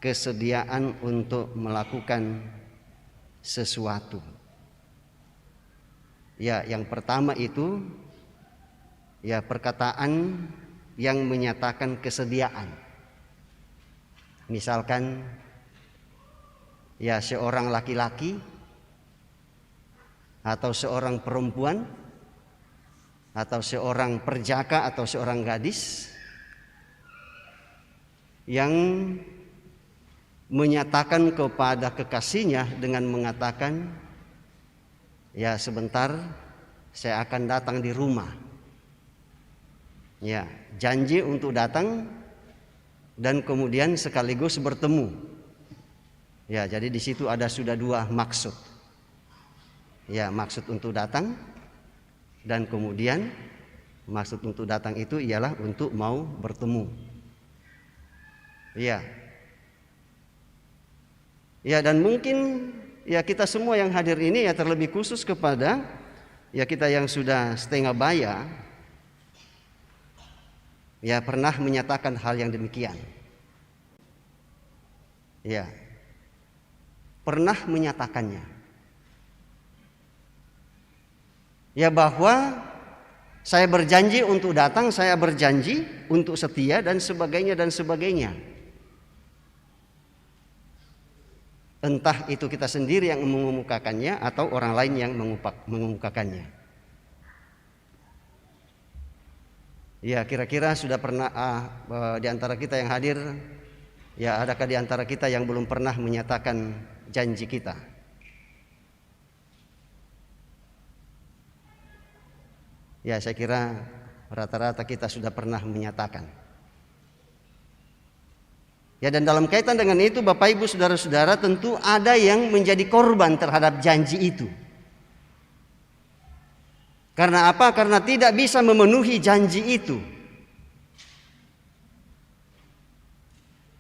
kesediaan untuk melakukan sesuatu. Ya, yang pertama itu ya perkataan yang menyatakan kesediaan. Misalkan ya seorang laki-laki atau seorang perempuan atau seorang perjaka atau seorang gadis yang menyatakan kepada kekasihnya dengan mengatakan, ya, sebentar saya akan datang di rumah. Ya, janji untuk datang dan kemudian sekaligus bertemu. Ya, jadi di situ ada sudah dua maksud. Ya, maksud untuk datang dan kemudian maksud untuk datang itu ialah untuk mau bertemu. Ya. Ya, dan mungkin ya kita semua yang hadir ini ya terlebih khusus kepada ya kita yang sudah setengah baya ya pernah menyatakan hal yang demikian. Ya. Pernah menyatakannya. Ya, bahwa saya berjanji untuk datang, saya berjanji untuk setia dan sebagainya dan sebagainya. Entah itu kita sendiri yang mengemukakannya atau orang lain yang mengemukakannya. Ya, kira-kira sudah pernah di antara kita yang hadir, ya adakah di antara kita yang belum pernah menyatakan janji kita? Ya, saya kira rata-rata kita sudah pernah menyatakan. Ya, dan dalam kaitan dengan itu Bapak Ibu saudara-saudara, tentu ada yang menjadi korban terhadap janji itu. Karena apa? Karena tidak bisa memenuhi janji itu.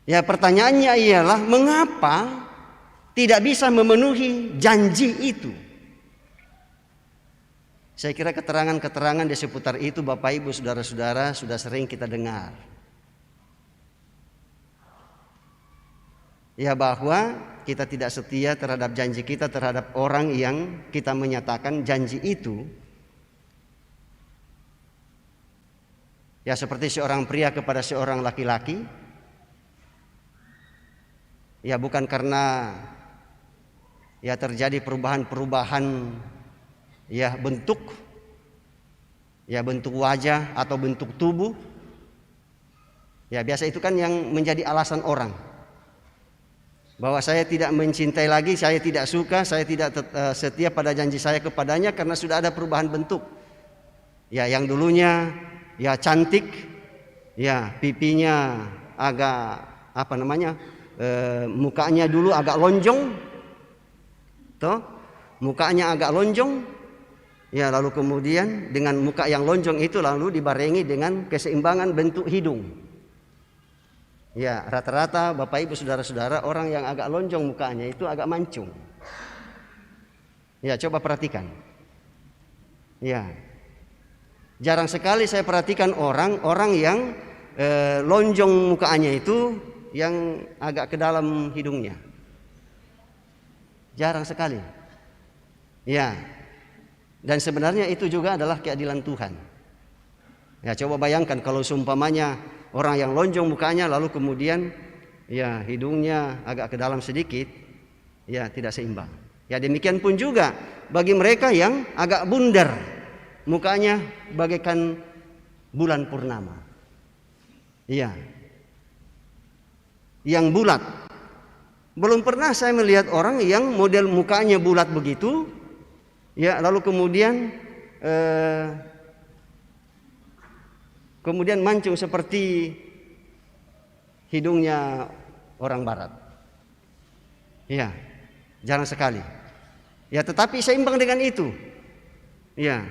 Ya, pertanyaannya ialah mengapa tidak bisa memenuhi janji itu? Saya kira keterangan-keterangan di seputar itu Bapak Ibu saudara-saudara sudah sering kita dengar. Ya, bahwa kita tidak setia terhadap janji kita terhadap orang yang kita menyatakan janji itu. Ya, seperti seorang pria kepada seorang laki-laki. Ya, bukan karena ya terjadi perubahan-perubahan ya bentuk wajah atau bentuk tubuh. Ya, biasa itu kan yang menjadi alasan orang. Bahwa saya tidak mencintai lagi, saya tidak suka, saya tidak setia pada janji saya kepadanya karena sudah ada perubahan bentuk. Ya, yang dulunya ya cantik, Ya, pipinya agak mukanya dulu agak lonjong, toh, mukanya agak lonjong. Ya, lalu kemudian dengan muka yang lonjong itu lalu dibarengi dengan keseimbangan bentuk hidung. Ya, rata-rata Bapak Ibu saudara-saudara orang yang agak lonjong mukanya itu agak mancung. Ya, coba perhatikan. Ya, jarang sekali saya perhatikan orang yang lonjong mukanya itu yang agak ke dalam hidungnya. Jarang sekali. Ya, dan sebenarnya itu juga adalah keadilan Tuhan. Ya, coba bayangkan kalau seumpamanya orang yang lonjong mukanya lalu kemudian ya hidungnya agak ke dalam sedikit, ya tidak seimbang. Ya, demikian pun juga bagi mereka yang agak bundar, mukanya bagaikan bulan purnama. Iya. Yang bulat. Belum pernah saya melihat orang yang model mukanya bulat begitu, ya lalu kemudian mancung seperti hidungnya orang barat. Ya, jarang sekali. Ya, tetapi seimbang dengan itu. Ya.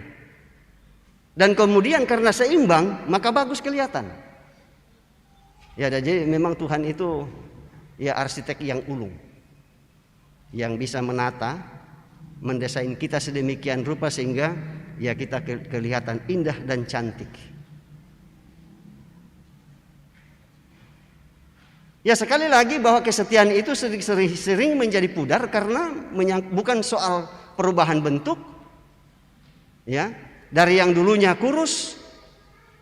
Dan kemudian karena seimbang, maka bagus kelihatan. Ya, jadi memang Tuhan itu ya arsitek yang ulung. Yang bisa menata, mendesain kita sedemikian rupa sehingga ya kita kelihatan indah dan cantik. Ya, sekali lagi bahwa kesetiaan itu sering menjadi pudar karena bukan soal perubahan bentuk. Ya, dari yang dulunya kurus,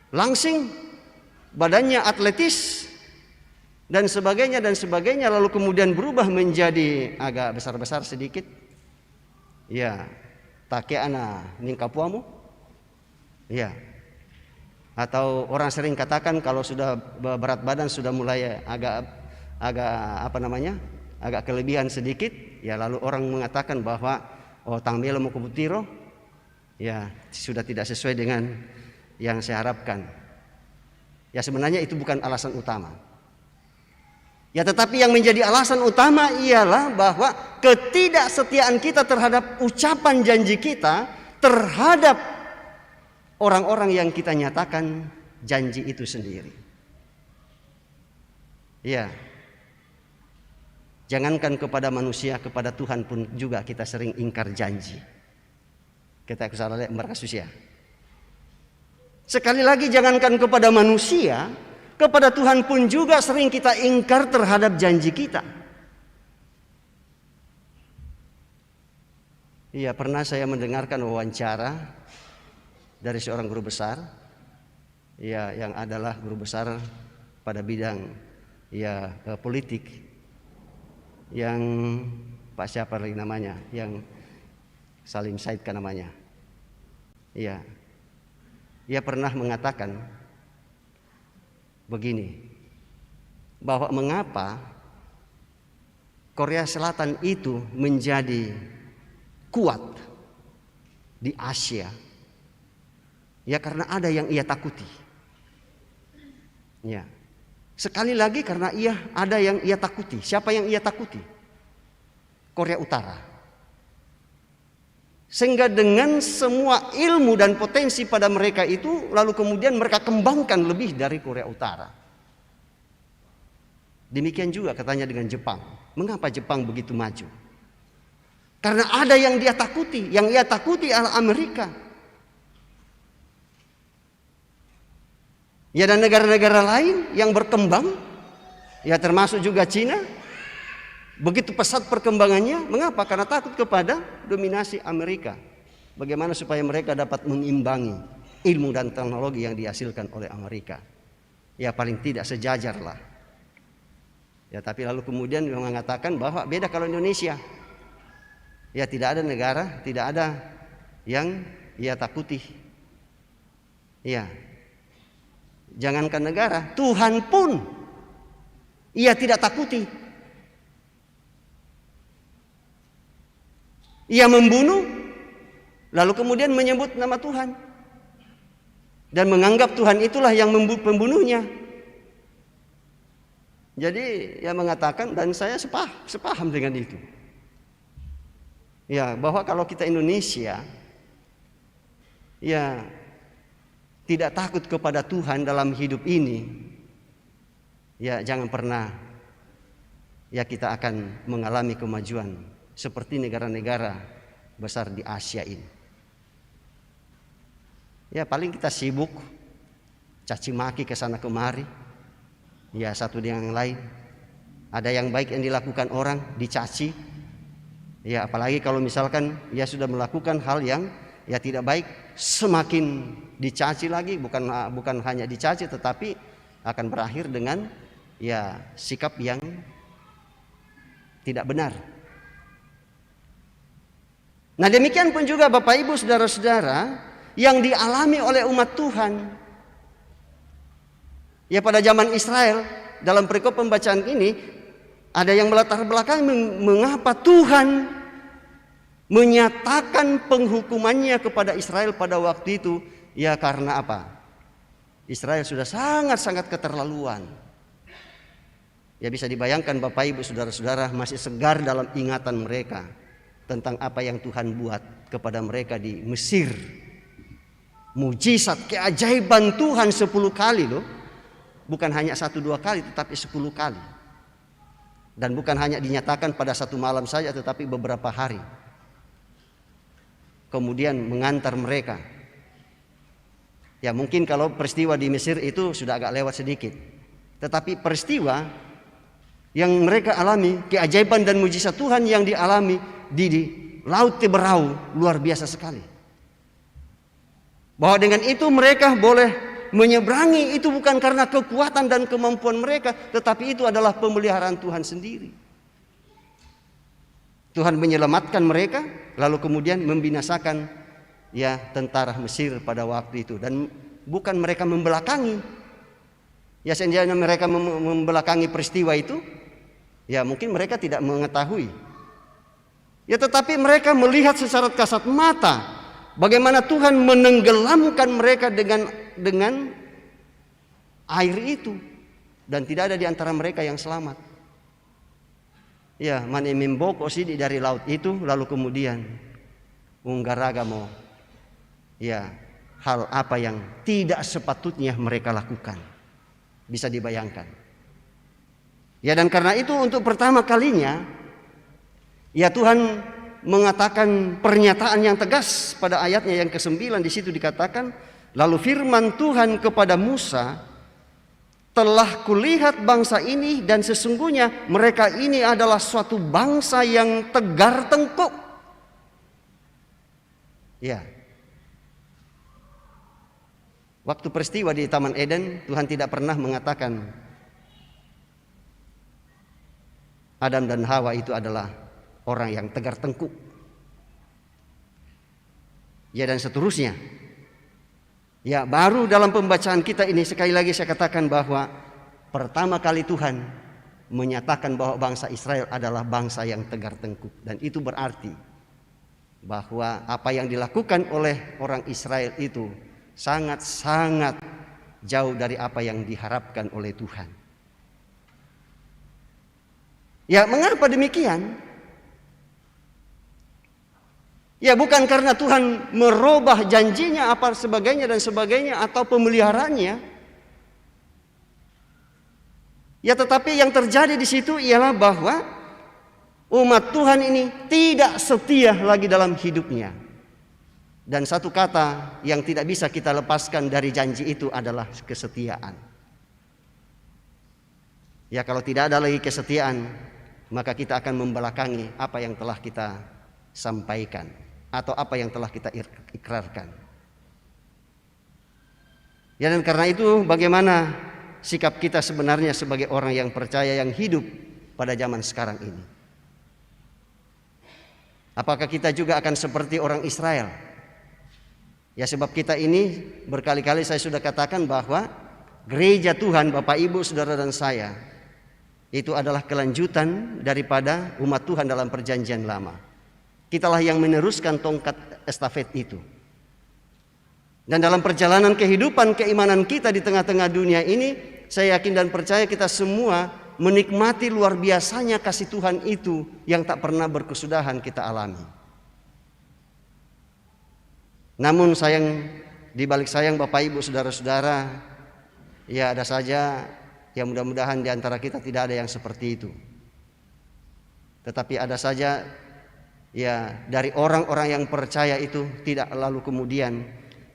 langsing, badannya atletis dan sebagainya lalu kemudian berubah menjadi agak besar-besar sedikit. Ya, take ana ningkapuamu. Ya. Atau orang sering katakan kalau sudah berat badan sudah mulai agak agak kelebihan sedikit, ya lalu orang mengatakan bahwa tangmelo mau kubutiro, ya sudah tidak sesuai dengan yang saya harapkan. Ya, sebenarnya itu bukan alasan utama. Ya, tetapi yang menjadi alasan utama ialah bahwa ketidaksetiaan kita terhadap ucapan janji kita terhadap orang-orang yang kita nyatakan janji itu sendiri. Ya. Jangankan kepada manusia, kepada Tuhan pun juga kita sering ingkar janji. Kita kesalahan berkasus ya. Sekali lagi jangankan kepada manusia, kepada Tuhan pun juga sering kita ingkar terhadap janji kita. Iya, pernah saya mendengarkan wawancara dari seorang guru besar, ya yang adalah guru besar pada bidang ya politik, yang Pak siapa lagi namanya, yang Salim Said kan namanya. Iya, ia pernah mengatakan begini, bahwa mengapa Korea Selatan itu menjadi kuat di Asia. Ya, karena ada yang ia takuti. Ya. Sekali lagi karena ada yang ia takuti. Siapa yang ia takuti? Korea Utara. Sehingga dengan semua ilmu dan potensi pada mereka itu lalu kemudian mereka kembangkan lebih dari Korea Utara. Demikian juga katanya dengan Jepang. Mengapa Jepang begitu maju? Karena ada yang dia takuti. Yang ia takuti adalah Amerika. Ya, dan negara-negara lain yang berkembang, ya termasuk juga Cina, begitu pesat perkembangannya. Mengapa? Karena takut kepada dominasi Amerika. Bagaimana supaya mereka dapat mengimbangi ilmu dan teknologi yang dihasilkan oleh Amerika. Ya, paling tidak sejajar lah. Ya, tapi lalu kemudian mengatakan bahwa beda kalau Indonesia. Ya, tidak ada negara, tidak ada yang ia takuti. Ya. Jangankan negara, Tuhan pun ia tidak takuti. Ia membunuh, lalu kemudian menyebut nama Tuhan. dan menganggap Tuhan itulah yang pembunuhnya. Jadi ia mengatakan, dan saya sepaham dengan itu. Ya, bahwa kalau kita Indonesia ya tidak takut kepada Tuhan dalam hidup ini, ya jangan pernah ya kita akan mengalami kemajuan seperti negara-negara besar di Asia ini. Ya paling kita sibuk caci maki ke sana kemari, ya satu dengan yang lain. Ada yang baik yang dilakukan orang dicaci. Ya apalagi kalau misalkan ya sudah melakukan hal yang ya tidak baik, semakin dicaci lagi. Bukan hanya dicaci, tetapi akan berakhir dengan ya sikap yang tidak benar. Nah demikian pun juga Bapak Ibu saudara-saudara yang dialami oleh umat Tuhan. Ya pada zaman Israel, dalam perikop pembacaan ini ada yang melatar belakangi mengapa Tuhan menyatakan penghukumannya kepada Israel pada waktu itu. Ya karena apa? Israel sudah sangat-sangat keterlaluan. Ya bisa dibayangkan Bapak Ibu saudara-saudara masih segar dalam ingatan mereka tentang apa yang Tuhan buat kepada mereka di Mesir. Mujizat keajaiban Tuhan 10 kali loh. Bukan hanya 1-2 kali, tetapi 10 kali. Dan bukan hanya dinyatakan pada satu malam saja, tetapi beberapa hari. Kemudian mengantar mereka. Ya mungkin kalau peristiwa di Mesir itu sudah agak lewat sedikit. Tetapi peristiwa yang mereka alami, keajaiban dan mujizat Tuhan yang dialami di Laut Teberau luar biasa sekali. Bahwa dengan itu mereka boleh menyeberangi, itu bukan karena kekuatan dan kemampuan mereka, tetapi itu adalah pemeliharaan Tuhan sendiri. Tuhan menyelamatkan mereka, lalu kemudian membinasakan ya tentara Mesir pada waktu itu. Dan bukan mereka membelakangi. Ya seandainya mereka membelakangi peristiwa itu, ya mungkin mereka tidak mengetahui. Ya tetapi mereka melihat secara kasat mata bagaimana Tuhan menenggelamkan mereka dengan air itu, dan tidak ada di antara mereka yang selamat. Ya, manemimboko sidi dari laut itu, lalu kemudian unggaragamo. Ya, hal apa yang tidak sepatutnya mereka lakukan. Bisa dibayangkan. Ya dan karena itu untuk pertama kalinya ya Tuhan mengatakan pernyataan yang tegas pada ayatnya yang ke-9. Di situ dikatakan, lalu firman Tuhan kepada Musa, telah kulihat bangsa ini dan sesungguhnya mereka ini adalah suatu bangsa yang tegar tengkuk. Ya. Waktu peristiwa di Taman Eden, Tuhan tidak pernah mengatakan Adam dan Hawa itu adalah orang yang tegar tengkuk. Ya dan seterusnya. Ya baru dalam pembacaan kita ini sekali lagi saya katakan bahwa pertama kali Tuhan menyatakan bahwa bangsa Israel adalah bangsa yang tegar tengkuk. Dan itu berarti bahwa apa yang dilakukan oleh orang Israel itu sangat-sangat jauh dari apa yang diharapkan oleh Tuhan. Ya mengapa demikian? Ya bukan karena Tuhan merubah janjinya apa sebagainya dan sebagainya atau pemeliharaannya. Ya tetapi yang terjadi di situ ialah bahwa umat Tuhan ini tidak setia lagi dalam hidupnya. Dan satu kata yang tidak bisa kita lepaskan dari janji itu adalah kesetiaan. Ya kalau tidak ada lagi kesetiaan, maka kita akan membelakangi apa yang telah kita sampaikan atau apa yang telah kita ikrarkan. Ya dan karena itu bagaimana sikap kita sebenarnya sebagai orang yang percaya yang hidup pada zaman sekarang ini? Apakah kita juga akan seperti orang Israel? Ya sebab kita ini berkali-kali saya sudah katakan bahwa gereja Tuhan, Bapak Ibu, Saudara dan saya, itu adalah kelanjutan daripada umat Tuhan dalam perjanjian lama. Kitalah yang meneruskan tongkat estafet itu. Dan dalam perjalanan kehidupan keimanan kita di tengah-tengah dunia ini, saya yakin dan percaya kita semua menikmati luar biasanya kasih Tuhan itu yang tak pernah berkesudahan kita alami. Namun di balik sayang Bapak Ibu saudara-saudara, ya ada saja ya mudah-mudahan di antara kita tidak ada yang seperti itu. Tetapi ada saja ya dari orang-orang yang percaya itu tidak lalu kemudian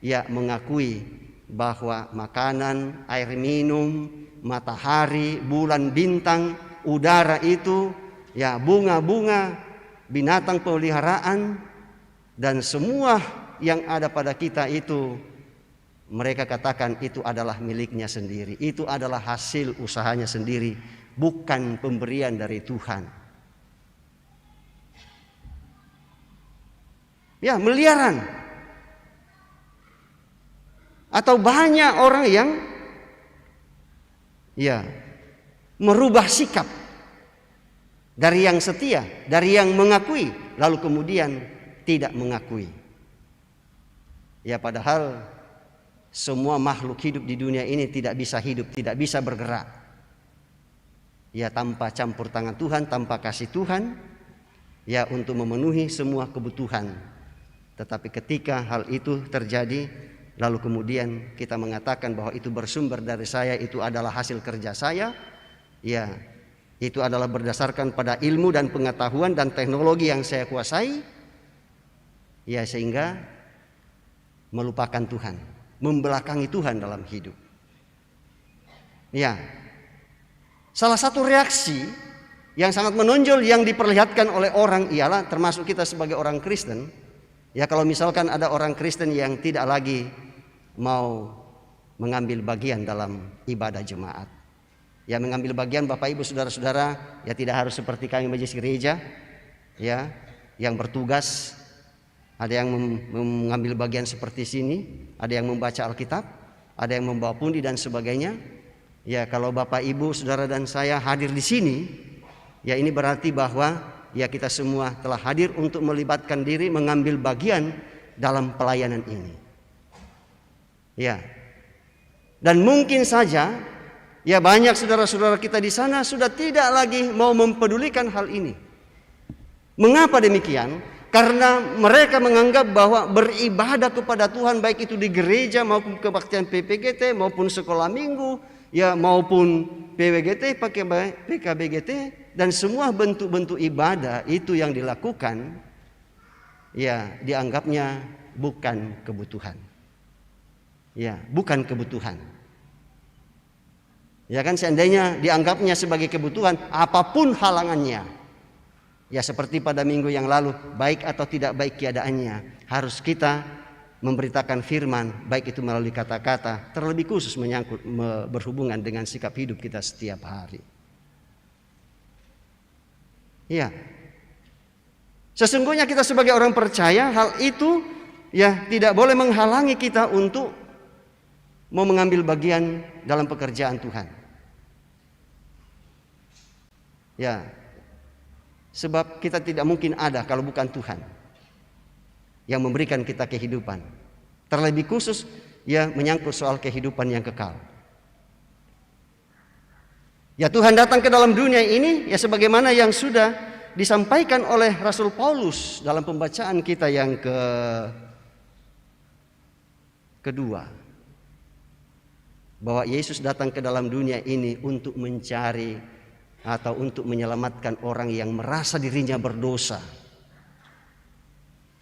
ya mengakui bahwa makanan, air minum, matahari, bulan, bintang, udara itu, ya bunga-bunga, binatang peliharaan, dan semua yang ada pada kita itu, mereka katakan itu adalah miliknya sendiri. Itu adalah hasil usahanya sendiri, bukan pemberian dari Tuhan. Ya, miliaran. Atau banyak orang yang ya merubah sikap dari yang setia, dari yang mengakui, lalu kemudian tidak mengakui. Ya padahal semua makhluk hidup di dunia ini tidak bisa hidup, tidak bisa bergerak. Ya tanpa campur tangan Tuhan, tanpa kasih Tuhan, ya untuk memenuhi semua kebutuhan. Tetapi ketika hal itu terjadi, lalu kemudian kita mengatakan bahwa itu bersumber dari saya, itu adalah hasil kerja saya, ya itu adalah berdasarkan pada ilmu dan pengetahuan dan teknologi yang saya kuasai, ya sehingga melupakan Tuhan, membelakangi Tuhan dalam hidup. Ya, salah satu reaksi yang sangat menonjol yang diperlihatkan oleh orang ialah, termasuk kita sebagai orang Kristen, ya kalau misalkan ada orang Kristen yang tidak lagi mau mengambil bagian dalam ibadah jemaat, ya mengambil bagian Bapak Ibu saudara-saudara, ya tidak harus seperti kami majelis gereja, ya yang bertugas, ada yang mengambil bagian seperti sini, ada yang membaca Alkitab, ada yang membawa pundi dan sebagainya. Ya kalau Bapak Ibu saudara dan saya hadir di sini, ya ini berarti bahwa ya kita semua telah hadir untuk melibatkan diri mengambil bagian dalam pelayanan ini. Ya, dan mungkin saja ya banyak saudara-saudara kita di sana sudah tidak lagi mau mempedulikan hal ini. Mengapa demikian? Karena mereka menganggap bahwa beribadah kepada Tuhan, baik itu di gereja maupun kebaktian PPGT maupun sekolah minggu, ya maupun PWGT, PKBGT, dan semua bentuk-bentuk ibadah itu yang dilakukan, ya dianggapnya bukan kebutuhan. Ya, bukan kebutuhan. Ya kan, seandainya dianggapnya sebagai kebutuhan, apapun halangannya, ya seperti pada minggu yang lalu, baik atau tidak baik keadaannya, harus kita memberitakan firman, baik itu melalui kata-kata, terlebih khusus menyangkut berhubungan dengan sikap hidup kita setiap hari. Ya, sesungguhnya kita sebagai orang percaya, hal itu ya tidak boleh menghalangi kita untuk mau mengambil bagian dalam pekerjaan Tuhan. Ya, sebab kita tidak mungkin ada kalau bukan Tuhan yang memberikan kita kehidupan. Terlebih khusus ya menyangkut soal kehidupan yang kekal. Ya Tuhan datang ke dalam dunia ini ya sebagaimana yang sudah disampaikan oleh Rasul Paulus dalam pembacaan kita yang kedua. Bahwa Yesus datang ke dalam dunia ini untuk mencari atau untuk menyelamatkan orang yang merasa dirinya berdosa.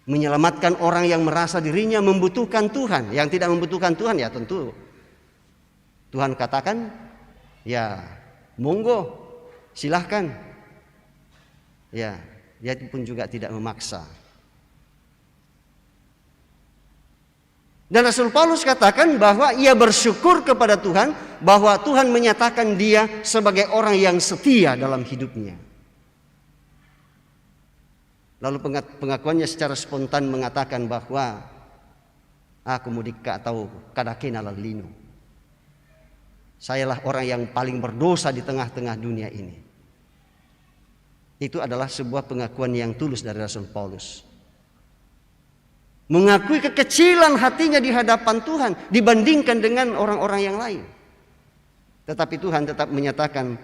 Menyelamatkan orang yang merasa dirinya membutuhkan Tuhan. Yang tidak membutuhkan Tuhan ya tentu Tuhan katakan ya monggo silahkan. Ya, dia pun juga tidak memaksa. Dan Rasul Paulus katakan bahwa ia bersyukur kepada Tuhan bahwa Tuhan menyatakan dia sebagai orang yang setia dalam hidupnya. Lalu pengakuannya secara spontan mengatakan bahwa aku mudika atau kadakena lalino. Sayalah orang yang paling berdosa di tengah-tengah dunia ini. Itu adalah sebuah pengakuan yang tulus dari Rasul Paulus. mengakui kekecilan hatinya di hadapan Tuhan dibandingkan dengan orang-orang yang lain. Tetapi Tuhan tetap menyatakan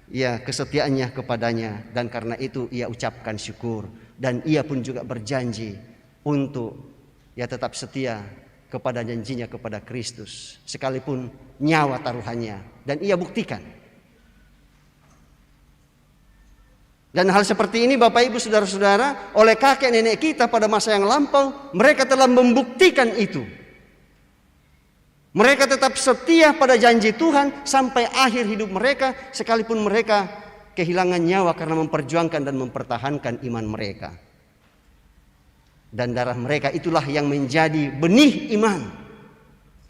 ya kesetiaannya kepadanya, dan karena itu ia ucapkan syukur, dan ia pun juga berjanji untuk ya tetap setia kepada janjinya kepada Kristus sekalipun nyawa taruhannya, dan ia buktikan. Dan hal seperti ini Bapak Ibu Saudara-saudara, oleh kakek nenek kita pada masa yang lampau, mereka telah membuktikan itu. Mereka tetap setia pada janji Tuhan sampai akhir hidup mereka, sekalipun mereka kehilangan nyawa karena memperjuangkan dan mempertahankan iman mereka. Dan darah mereka itulah yang menjadi benih iman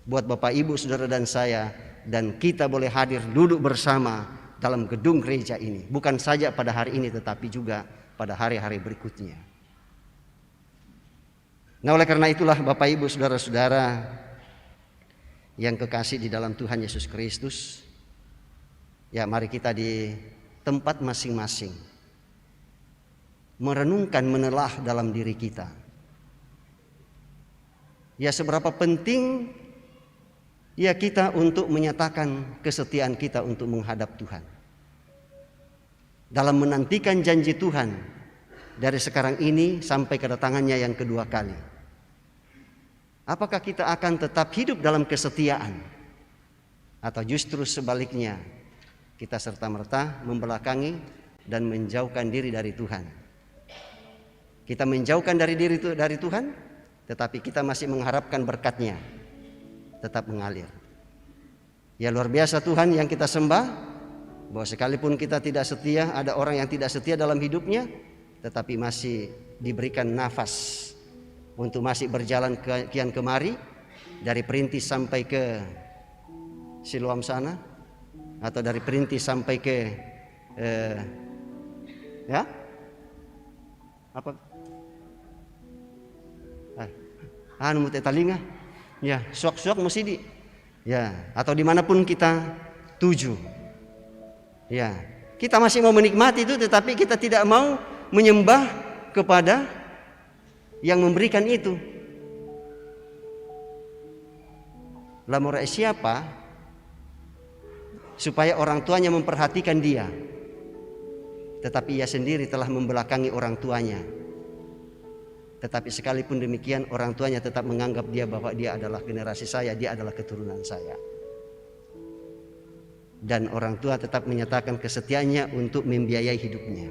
buat Bapak Ibu Saudara dan saya, dan kita boleh hadir duduk bersama dalam gedung gereja ini, bukan saja pada hari ini tetapi juga pada hari-hari berikutnya. Nah, oleh karena itulah Bapak Ibu Saudara-saudara yang kekasih di dalam Tuhan Yesus Kristus, ya mari kita di tempat masing-masing merenungkan, menelah dalam diri kita. Ya seberapa penting ya kita untuk menyatakan kesetiaan kita untuk menghadap Tuhan, dalam menantikan janji Tuhan dari sekarang ini sampai kedatangannya yang kedua kali. Apakah kita akan tetap hidup dalam kesetiaan, atau justru sebaliknya kita serta-merta membelakangi dan menjauhkan diri dari Tuhan? Kita menjauhkan dari Tuhan, tetapi kita masih mengharapkan berkat-Nya tetap mengalir. Ya luar biasa Tuhan yang kita sembah, bahwa sekalipun kita tidak setia, ada orang yang tidak setia dalam hidupnya, tetapi masih diberikan nafas untuk masih berjalan kian kemari, dari Perintis sampai ke Siloam sana, atau dari Perintis sampai ke ya apa anu talinga ya suak-suak mesti ya, atau dimanapun kita tuju ya, kita masih mau menikmati itu, tetapi kita tidak mau menyembah kepada yang memberikan itu. Lamora siapa supaya orang tuanya memperhatikan dia, tetapi ia sendiri telah membelakangi orang tuanya. Tetapi sekalipun demikian, orang tuanya tetap menganggap dia bahwa dia adalah generasi saya, dia adalah keturunan saya. Dan orang tua tetap menyatakan kesetiaannya untuk membiayai hidupnya.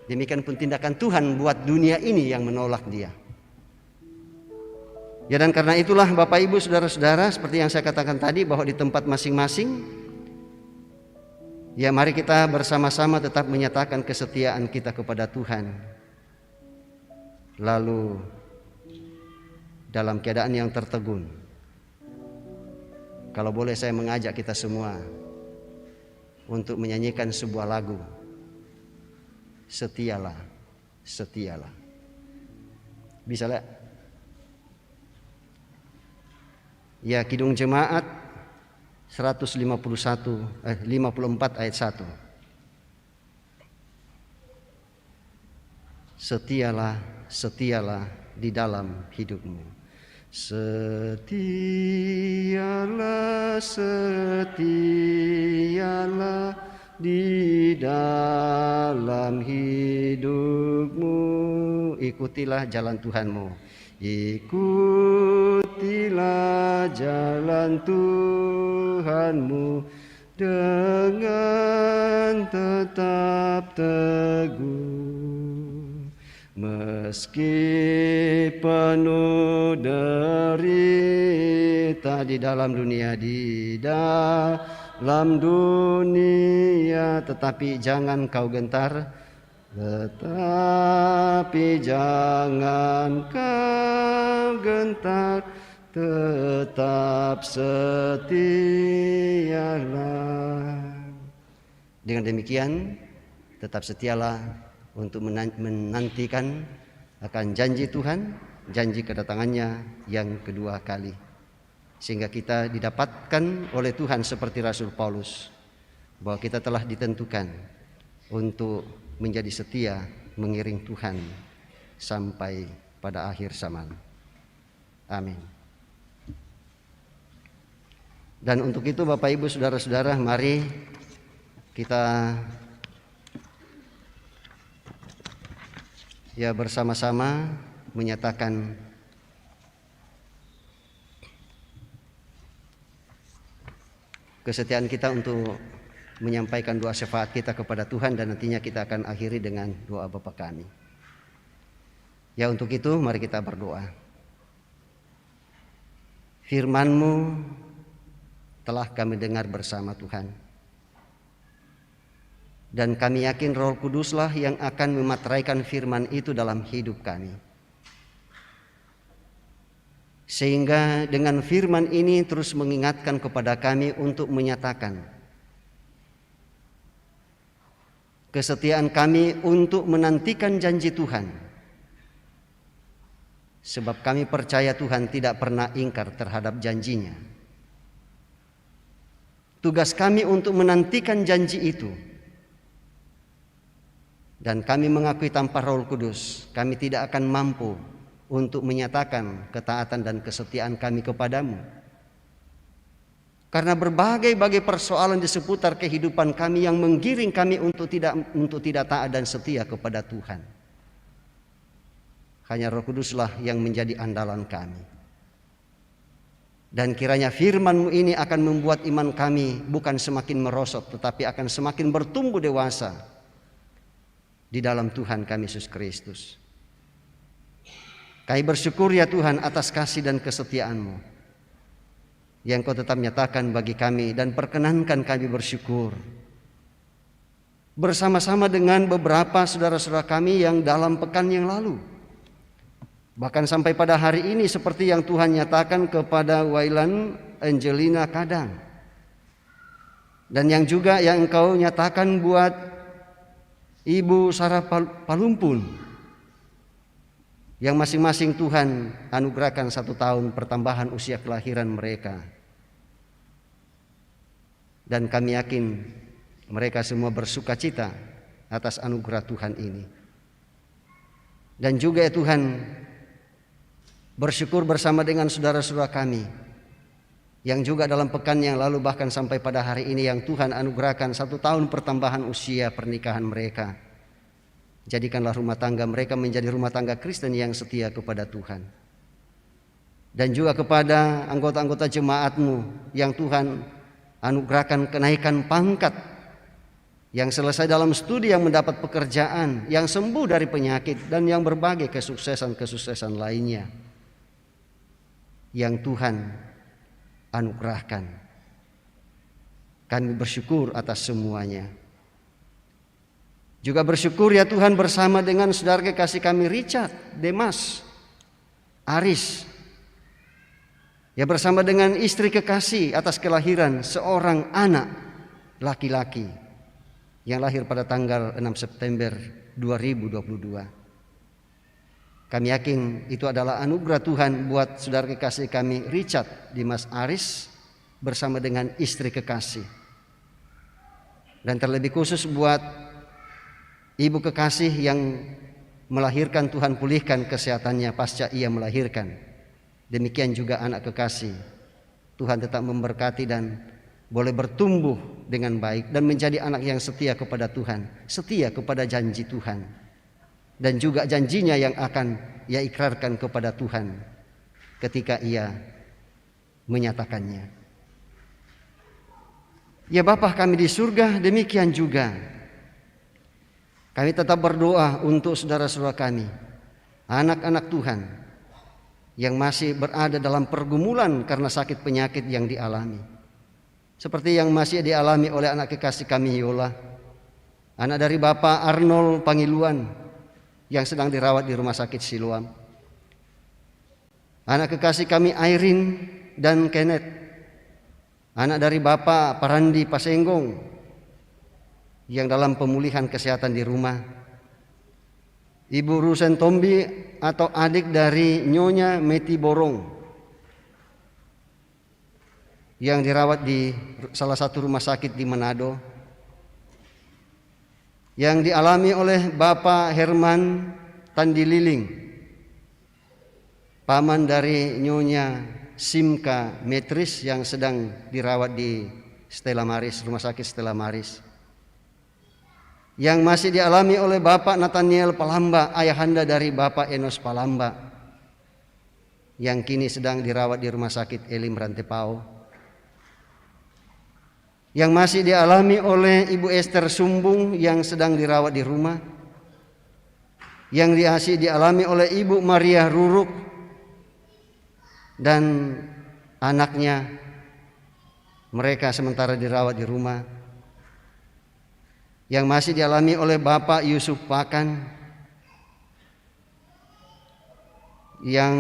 Demikian pun tindakan Tuhan buat dunia ini yang menolak dia. Ya, dan karena itulah Bapak Ibu Saudara-saudara, seperti yang saya katakan tadi, bahwa di tempat masing-masing, ya mari kita bersama-sama tetap menyatakan kesetiaan kita kepada Tuhan. Lalu dalam keadaan yang tertegun, kalau boleh saya mengajak kita semua untuk menyanyikan sebuah lagu, Setialah, setialah. Bisa lah? Ya, Kidung Jemaat 54 ayat 1. Setialah, setialah di dalam hidupmu. Setialah, setialah di dalam hidupmu. Ikutilah jalan Tuhanmu. Ikutilah jalan Tuhanmu dengan tetap teguh. Meski penuh derita di dalam dunia, tetapi jangan kau gentar, tetapi jangan kau gentar, tetap setialah. Dengan demikian, tetap setialah untuk menantikan akan janji Tuhan, janji kedatangannya yang kedua kali. Sehingga kita didapatkan oleh Tuhan seperti Rasul Paulus, bahwa kita telah ditentukan untuk menjadi setia mengiring Tuhan sampai pada akhir zaman. Amin. Dan untuk itu Bapak Ibu Saudara-saudara, mari kita bersama-sama menyatakan kesetiaan kita untuk menyampaikan doa syafaat kita kepada Tuhan, dan nantinya kita akan akhiri dengan doa Bapa kami. Ya, untuk itu mari kita berdoa. Firman-Mu telah kami dengar bersama Tuhan, dan kami yakin Roh Kuduslah yang akan memateraikan firman itu dalam hidup kami, sehingga dengan firman ini terus mengingatkan kepada kami untuk menyatakan kesetiaan kami untuk menantikan janji Tuhan, sebab kami percaya Tuhan tidak pernah ingkar terhadap janjinya. Tugas kami untuk menantikan janji itu, dan kami mengakui tanpa Roh Kudus kami tidak akan mampu untuk menyatakan ketaatan dan kesetiaan kami kepadamu, karena berbagai persoalan di seputar kehidupan kami yang menggiring kami untuk tidak taat dan setia kepada Tuhan. Hanya Roh Kuduslah yang menjadi andalan kami. Dan kiranya firman-Mu ini akan membuat iman kami bukan semakin merosot, tetapi akan semakin bertumbuh dewasa di dalam Tuhan kami Yesus Kristus. Kami bersyukur ya Tuhan atas kasih dan kesetiaan-Mu yang Kau tetap nyatakan bagi kami, dan perkenankan kami bersyukur bersama-sama dengan beberapa saudara-saudara kami yang dalam pekan yang lalu, bahkan sampai pada hari ini, seperti yang Tuhan nyatakan kepada Wailan Angelina Kadang, dan yang juga yang Engkau nyatakan buat Ibu Sarah Palumpun, yang masing-masing Tuhan anugerahkan 1 tahun pertambahan usia kelahiran mereka. Dan kami yakin mereka semua bersuka cita atas anugerah Tuhan ini. Dan juga ya Tuhan, bersyukur bersama dengan saudara-saudara kami yang juga dalam pekan yang lalu bahkan sampai pada hari ini yang Tuhan anugerahkan 1 tahun pertambahan usia pernikahan mereka. Jadikanlah rumah tangga mereka menjadi rumah tangga Kristen yang setia kepada Tuhan. Dan juga kepada anggota-anggota jemaat-Mu yang Tuhan anugerahkan kenaikan pangkat, yang selesai dalam studi, yang mendapat pekerjaan, yang sembuh dari penyakit, dan yang berbagai kesuksesan lainnya yang Tuhan anugerahkan. Kami bersyukur atas semuanya. Juga bersyukur ya Tuhan bersama dengan saudara kekasih kami Richard, Demas, Aris, ya bersama dengan istri kekasih atas kelahiran seorang anak laki-laki yang lahir pada tanggal 6 September 2022. Kami yakin itu adalah anugerah Tuhan buat saudara kekasih kami Richard, Dimas, Aris bersama dengan istri kekasih. Dan terlebih khusus buat ibu kekasih yang melahirkan, Tuhan pulihkan kesehatannya pasca ia melahirkan. Demikian juga anak kekasih, Tuhan tetap memberkati dan boleh bertumbuh dengan baik dan menjadi anak yang setia kepada Tuhan, setia kepada janji Tuhan, dan juga janjinya yang akan ia ikrarkan kepada Tuhan ketika ia menyatakannya. Ya Bapa kami di surga, demikian juga kami tetap berdoa untuk saudara-saudara kami, anak-anak Tuhan yang masih berada dalam pergumulan karena sakit penyakit yang dialami, seperti yang masih dialami oleh anak kekasih kami Yola, anak dari Bapak Arnold Pangiluan yang sedang dirawat di rumah sakit Siloam, anak kekasih kami Irene dan Kenneth, anak dari Bapak Parandi Pasenggong yang dalam pemulihan kesehatan di rumah, Ibu Rusen Tombi atau adik dari Nyonya Meti Borong yang dirawat di salah satu rumah sakit di Manado, yang dialami oleh Bapak Herman Tandililing paman dari Nyonya Simka Metris yang sedang dirawat di Stella Maris, Rumah Sakit Stella Maris. Yang masih dialami oleh Bapak Nathaniel Palamba, ayahanda dari Bapak Enos Palamba, yang kini sedang dirawat di Rumah Sakit Elim Rantepao. Yang masih dialami oleh Ibu Esther Sumbung yang sedang dirawat di rumah. Yang masih dialami oleh Ibu Maria Ruruk dan anaknya, mereka sementara dirawat di rumah. Yang masih dialami oleh Bapak Yusuf Pakan yang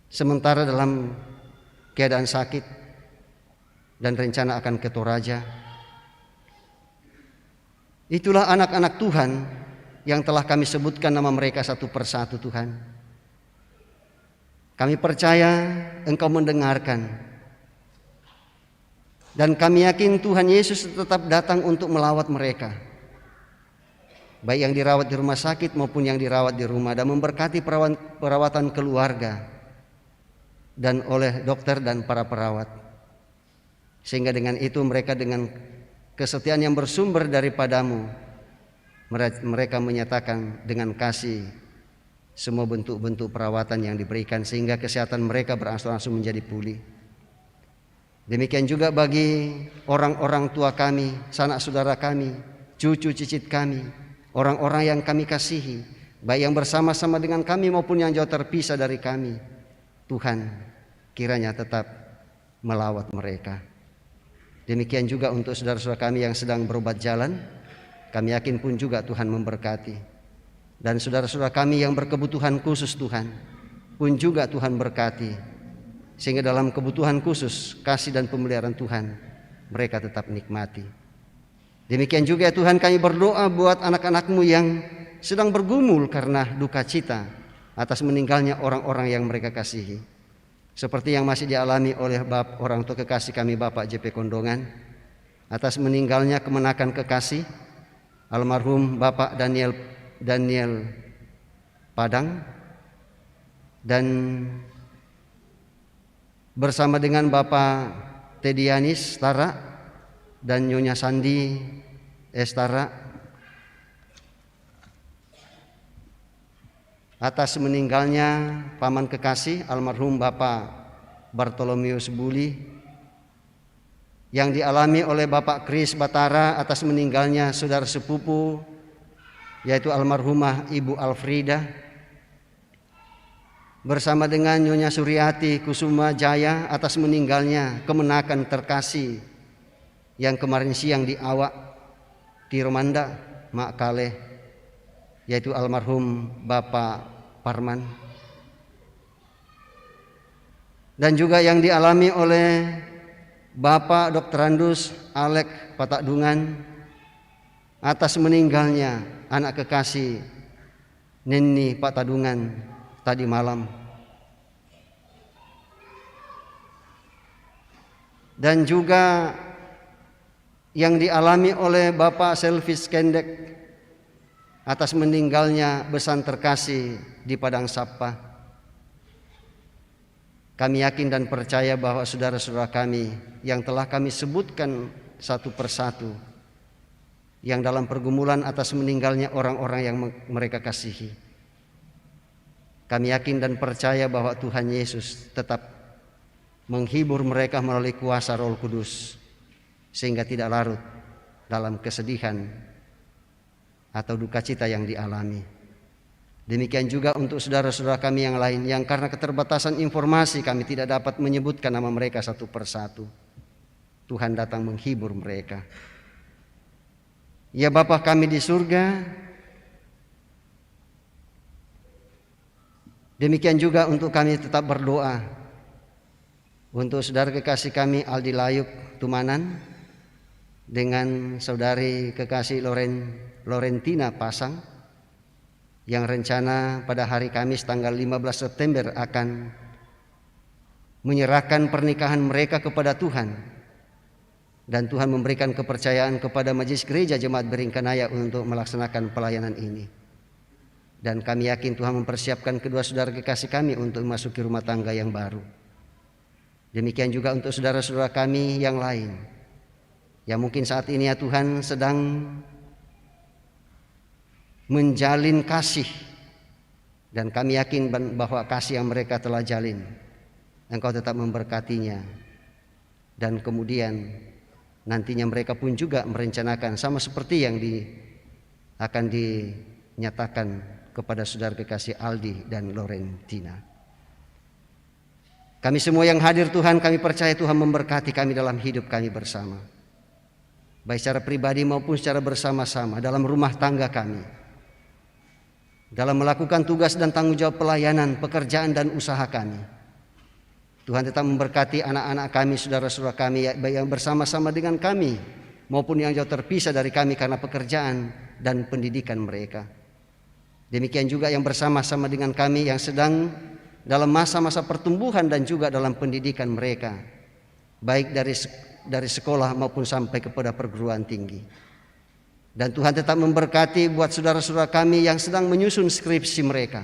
sementara dalam keadaan sakit dan rencana akan ke Toraja. Itulah anak-anak Tuhan yang telah kami sebutkan nama mereka satu persatu, Tuhan. Kami percaya Engkau mendengarkan, dan kami yakin Tuhan Yesus tetap datang untuk melawat mereka, baik yang dirawat di rumah sakit maupun yang dirawat di rumah, dan memberkati perawatan keluarga dan oleh dokter dan para perawat, sehingga dengan itu mereka dengan kesetiaan yang bersumber daripadamu, mereka menyatakan dengan kasih semua bentuk-bentuk perawatan yang diberikan, sehingga kesehatan mereka berangsur-angsur menjadi pulih. Demikian juga bagi orang-orang tua kami, sanak saudara kami, cucu cicit kami, orang-orang yang kami kasihi, baik yang bersama-sama dengan kami maupun yang jauh terpisah dari kami. Tuhan, kiranya tetap melawat mereka. Demikian juga untuk saudara-saudara kami yang sedang berobat jalan, kami yakin pun juga Tuhan memberkati. Dan saudara-saudara kami yang berkebutuhan khusus, Tuhan pun juga Tuhan berkati, sehingga dalam kebutuhan khusus, kasih dan pemeliharaan Tuhan mereka tetap nikmati. Demikian juga ya Tuhan, kami berdoa buat anak-anak-Mu yang sedang bergumul karena duka cita atas meninggalnya orang-orang yang mereka kasihi, seperti yang masih dialami oleh orang tua kekasih kami Bapak JP Kondongan, atas meninggalnya kemenakan kekasih almarhum Bapak Daniel Padang, dan bersama dengan Bapak Tedianis Tara dan Nyonya Sandi Estara, atas meninggalnya paman kekasih almarhum Bapak Bartolomeus Buli, yang dialami oleh Bapak Kris Batara atas meninggalnya saudara sepupu yaitu almarhumah Ibu Alfrida, bersama dengan Nyonya Suryati Kusuma Jaya atas meninggalnya kemenakan terkasih yang kemarin siang di Awak di Romanda Mak Kaleh, yaitu almarhum Bapak Parman, dan juga yang dialami oleh Bapak Dr. Andus Alek Patakdungan atas meninggalnya anak kekasih Neni Patadungan tadi malam, dan juga yang dialami oleh Bapak Selvis Kendek atas meninggalnya besan terkasih di Padang Sapa. Kami yakin dan percaya bahwa saudara-saudara kami yang telah kami sebutkan satu persatu, yang dalam pergumulan atas meninggalnya orang-orang yang mereka kasihi, kami yakin dan percaya bahwa Tuhan Yesus tetap menghibur mereka melalui kuasa Roh Kudus, sehingga tidak larut dalam kesedihan atau duka cita yang dialami. Demikian juga untuk saudara-saudara kami yang lain yang karena keterbatasan informasi kami tidak dapat menyebutkan nama mereka satu persatu. Tuhan datang menghibur mereka. Ya Bapa kami di surga, demikian juga untuk kami tetap berdoa untuk saudara kekasih kami Aldi Layuk Tumanan dengan saudari kekasih Lorentina Pasang, yang rencana pada hari Kamis tanggal 15 September akan menyerahkan pernikahan mereka kepada Tuhan, dan Tuhan memberikan kepercayaan kepada Majelis Gereja Jemaat Beringkanaya untuk melaksanakan pelayanan ini. Dan kami yakin Tuhan mempersiapkan kedua saudara kekasih kami untuk memasuki rumah tangga yang baru. Demikian juga untuk saudara-saudara kami yang lain yang mungkin saat ini ya Tuhan sedang menjalin kasih, dan kami yakin bahwa kasih yang mereka telah jalin Engkau tetap memberkatinya, dan kemudian nantinya mereka pun juga merencanakan sama seperti yang akan dinyatakan kepada saudara kekasih Aldi dan Lorentina. Kami semua yang hadir Tuhan, kami percaya Tuhan memberkati kami dalam hidup kami bersama, baik secara pribadi maupun secara bersama-sama dalam rumah tangga kami, dalam melakukan tugas dan tanggung jawab pelayanan, pekerjaan dan usaha kami. Tuhan tetap memberkati anak-anak kami, saudara-saudara kami, baik yang bersama-sama dengan kami maupun yang jauh terpisah dari kami karena pekerjaan dan pendidikan mereka. Demikian juga yang bersama-sama dengan kami yang sedang dalam masa-masa pertumbuhan dan juga dalam pendidikan mereka, baik dari sekolah maupun sampai kepada perguruan tinggi. Dan Tuhan tetap memberkati buat saudara-saudara kami yang sedang menyusun skripsi mereka.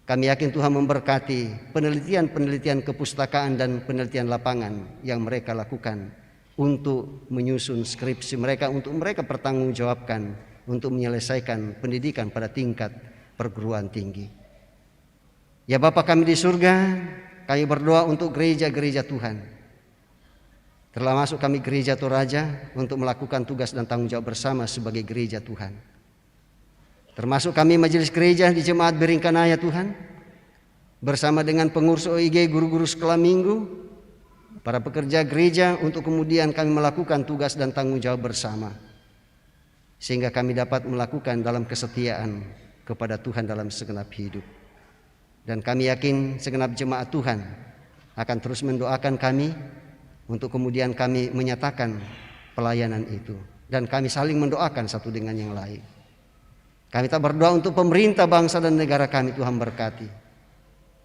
Kami yakin Tuhan memberkati penelitian-penelitian kepustakaan dan penelitian lapangan yang mereka lakukan untuk menyusun skripsi mereka, untuk mereka pertanggungjawabkan untuk menyelesaikan pendidikan pada tingkat perguruan tinggi. Ya Bapa kami di surga, kami berdoa untuk gereja-gereja Tuhan, termasuk kami gereja Toraja, untuk melakukan tugas dan tanggung jawab bersama sebagai gereja Tuhan. Termasuk kami majelis gereja di Jemaat Beringkanaya Tuhan, bersama dengan pengurus OIG, guru-guru sekolah minggu, para pekerja gereja, untuk kemudian kami melakukan tugas dan tanggung jawab bersama, sehingga kami dapat melakukan dalam kesetiaan kepada Tuhan dalam segenap hidup. Dan kami yakin segenap jemaat Tuhan akan terus mendoakan kami untuk kemudian kami menyatakan pelayanan itu, dan kami saling mendoakan satu dengan yang lain. Kami tak berdoa untuk pemerintah bangsa dan negara kami, Tuhan berkati,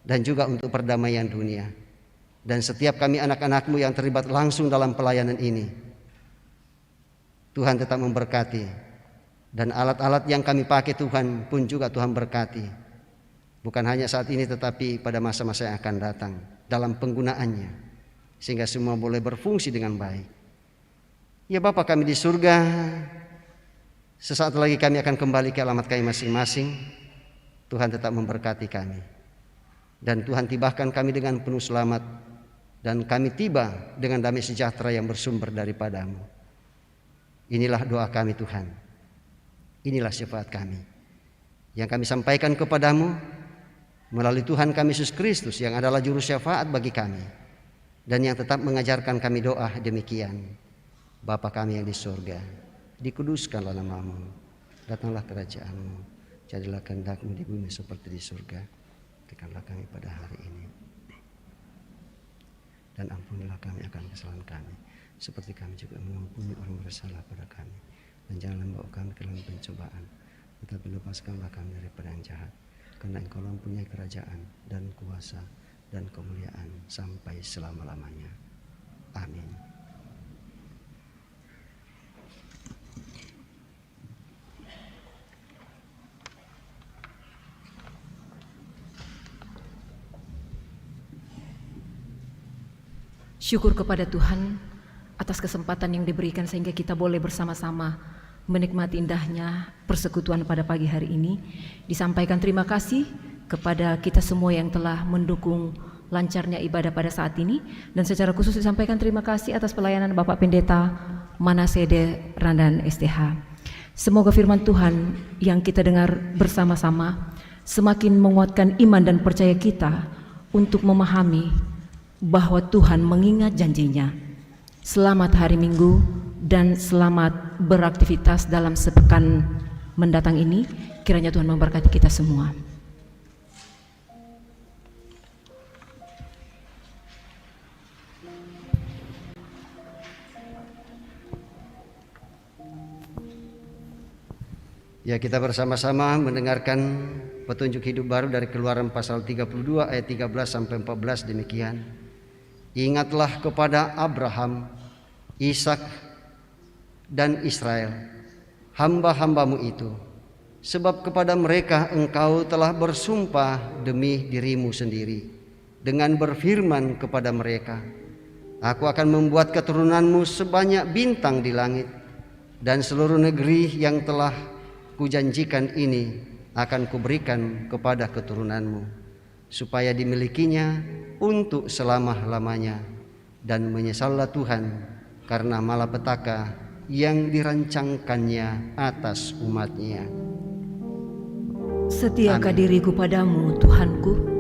dan juga untuk perdamaian dunia. Dan setiap kami anak-anak-Mu yang terlibat langsung dalam pelayanan ini, Tuhan tetap memberkati. Dan alat-alat yang kami pakai Tuhan pun juga Tuhan berkati, bukan hanya saat ini tetapi pada masa-masa yang akan datang dalam penggunaannya, sehingga semua boleh berfungsi dengan baik. Ya Bapa kami di surga, sesaat lagi kami akan kembali ke alamat kami masing-masing. Tuhan tetap memberkati kami, dan Tuhan tibahkan kami dengan penuh selamat, dan kami tiba dengan damai sejahtera yang bersumber daripada-Mu. Inilah doa kami Tuhan, inilah syafaat kami yang kami sampaikan kepadamu melalui Tuhan kami Yesus Kristus yang adalah juru syafaat bagi kami, dan yang tetap mengajarkan kami doa demikian. Bapa kami yang di surga, dikuduskanlah nama-Mu, datanglah kerajaan-Mu, jadilah kehendak-Mu di bumi seperti di surga. Berikanlah kami pada hari ini, dan ampunilah kami akan kesalahan kami, seperti kami juga mengampuni orang bersalah pada kami. Dan janganlah membawa kami ke dalam pencobaan, tetapi lepaskanlah kami daripada yang jahat. Karena Engkau mempunyai kerajaan dan kuasa dan kemuliaan sampai selama-lamanya. Amin. Syukur kepada Tuhan atas kesempatan yang diberikan sehingga kita boleh bersama-sama menikmati indahnya persekutuan pada pagi hari ini. Disampaikan terima kasih kepada kita semua yang telah mendukung lancarnya ibadah pada saat ini, dan secara khusus disampaikan terima kasih atas pelayanan Bapak Pendeta Manasede Randan STH. Semoga firman Tuhan yang kita dengar bersama-sama semakin menguatkan iman dan percaya kita untuk memahami bahwa Tuhan mengingat janjinya. Selamat hari Minggu dan selamat beraktivitas dalam sepekan mendatang ini. Kiranya Tuhan memberkati kita semua. Ya, kita bersama-sama mendengarkan petunjuk hidup baru dari Keluaran pasal 32 ayat 13 sampai 14 demikian. Ingatlah kepada Abraham, Ishak dan Israel, hamba-hambamu itu, Sebab kepada mereka Engkau telah bersumpah demi dirimu sendiri dengan berfirman kepada mereka, Aku akan membuat keturunanmu sebanyak bintang di langit, dan seluruh negeri yang telah kujanjikan ini akan kuberikan kepada keturunanmu, supaya dimilikinya untuk selama-lamanya. Dan menyesallah Tuhan karena malapetaka yang dirancangkannya atas umat-Nya. Setiakah diriku padamu, Tuhanku?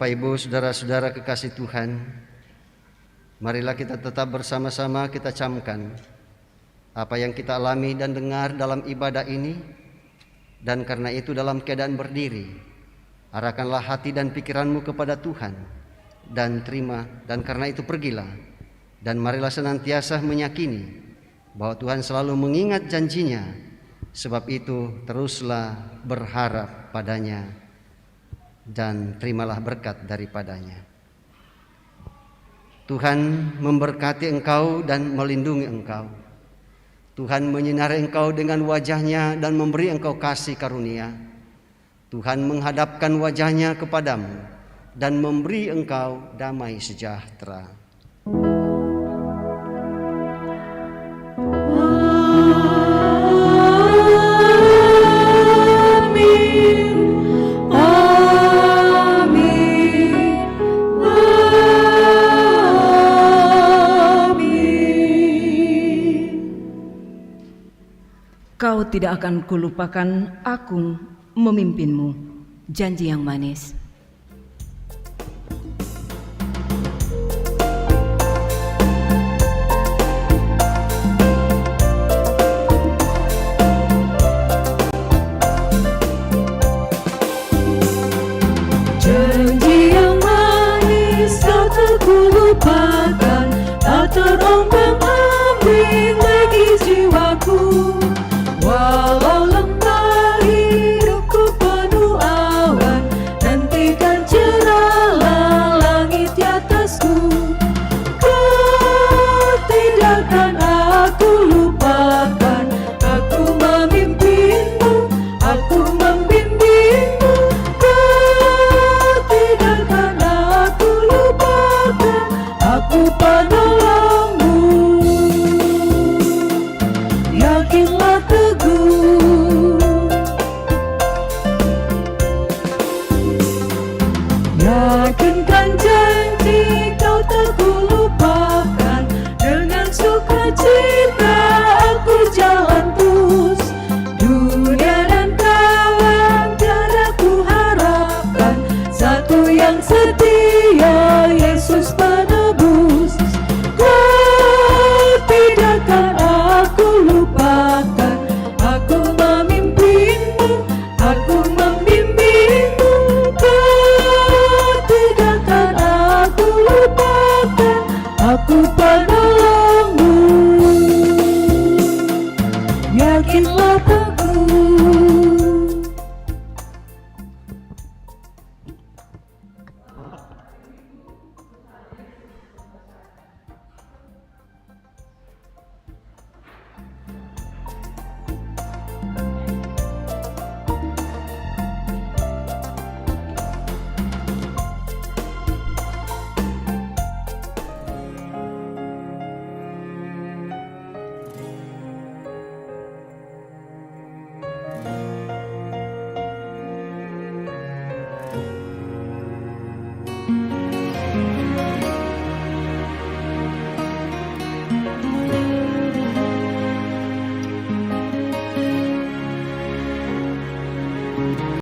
Bapak, Ibu, saudara-saudara kekasih Tuhan, marilah kita tetap bersama-sama kita camkan apa yang kita alami dan dengar dalam ibadah ini. Dan karena itu dalam keadaan berdiri, arahkanlah hati dan pikiranmu kepada Tuhan dan terima, dan karena itu pergilah. Dan marilah senantiasa meyakini bahwa Tuhan selalu mengingat janjinya. Sebab itu teruslah berharap padanya dan terimalah berkat daripadanya. Tuhan memberkati engkau dan melindungi engkau. Tuhan menyinari engkau dengan wajah-Nya dan memberi engkau kasih karunia. Tuhan menghadapkan wajah-Nya kepadamu dan memberi engkau damai sejahtera. Kau tidak akan kulupakan aku memimpinmu, janji yang manis. terombang-ambing lagi jiwaku. Walau lemah hidupku penuh awan, nantikan cerahlah langit di atasku. Kau tidak akan aku lupakan, aku memimpinmu, aku membimbingmu. Kau tidak akan aku lupakan, aku penolongmu. Yakinlah teguh, yakinkan janji kau tak kulupakan. Dengan sukacita aku jalan terus, dunia dan kawan tiada ku harapkan, satu yang setia, Yesus penebus. Kau tidak akan aku lupakan, aku memimpinmu, aku membimbingmu. Kau tidak akan aku lupakan, aku penolongmu.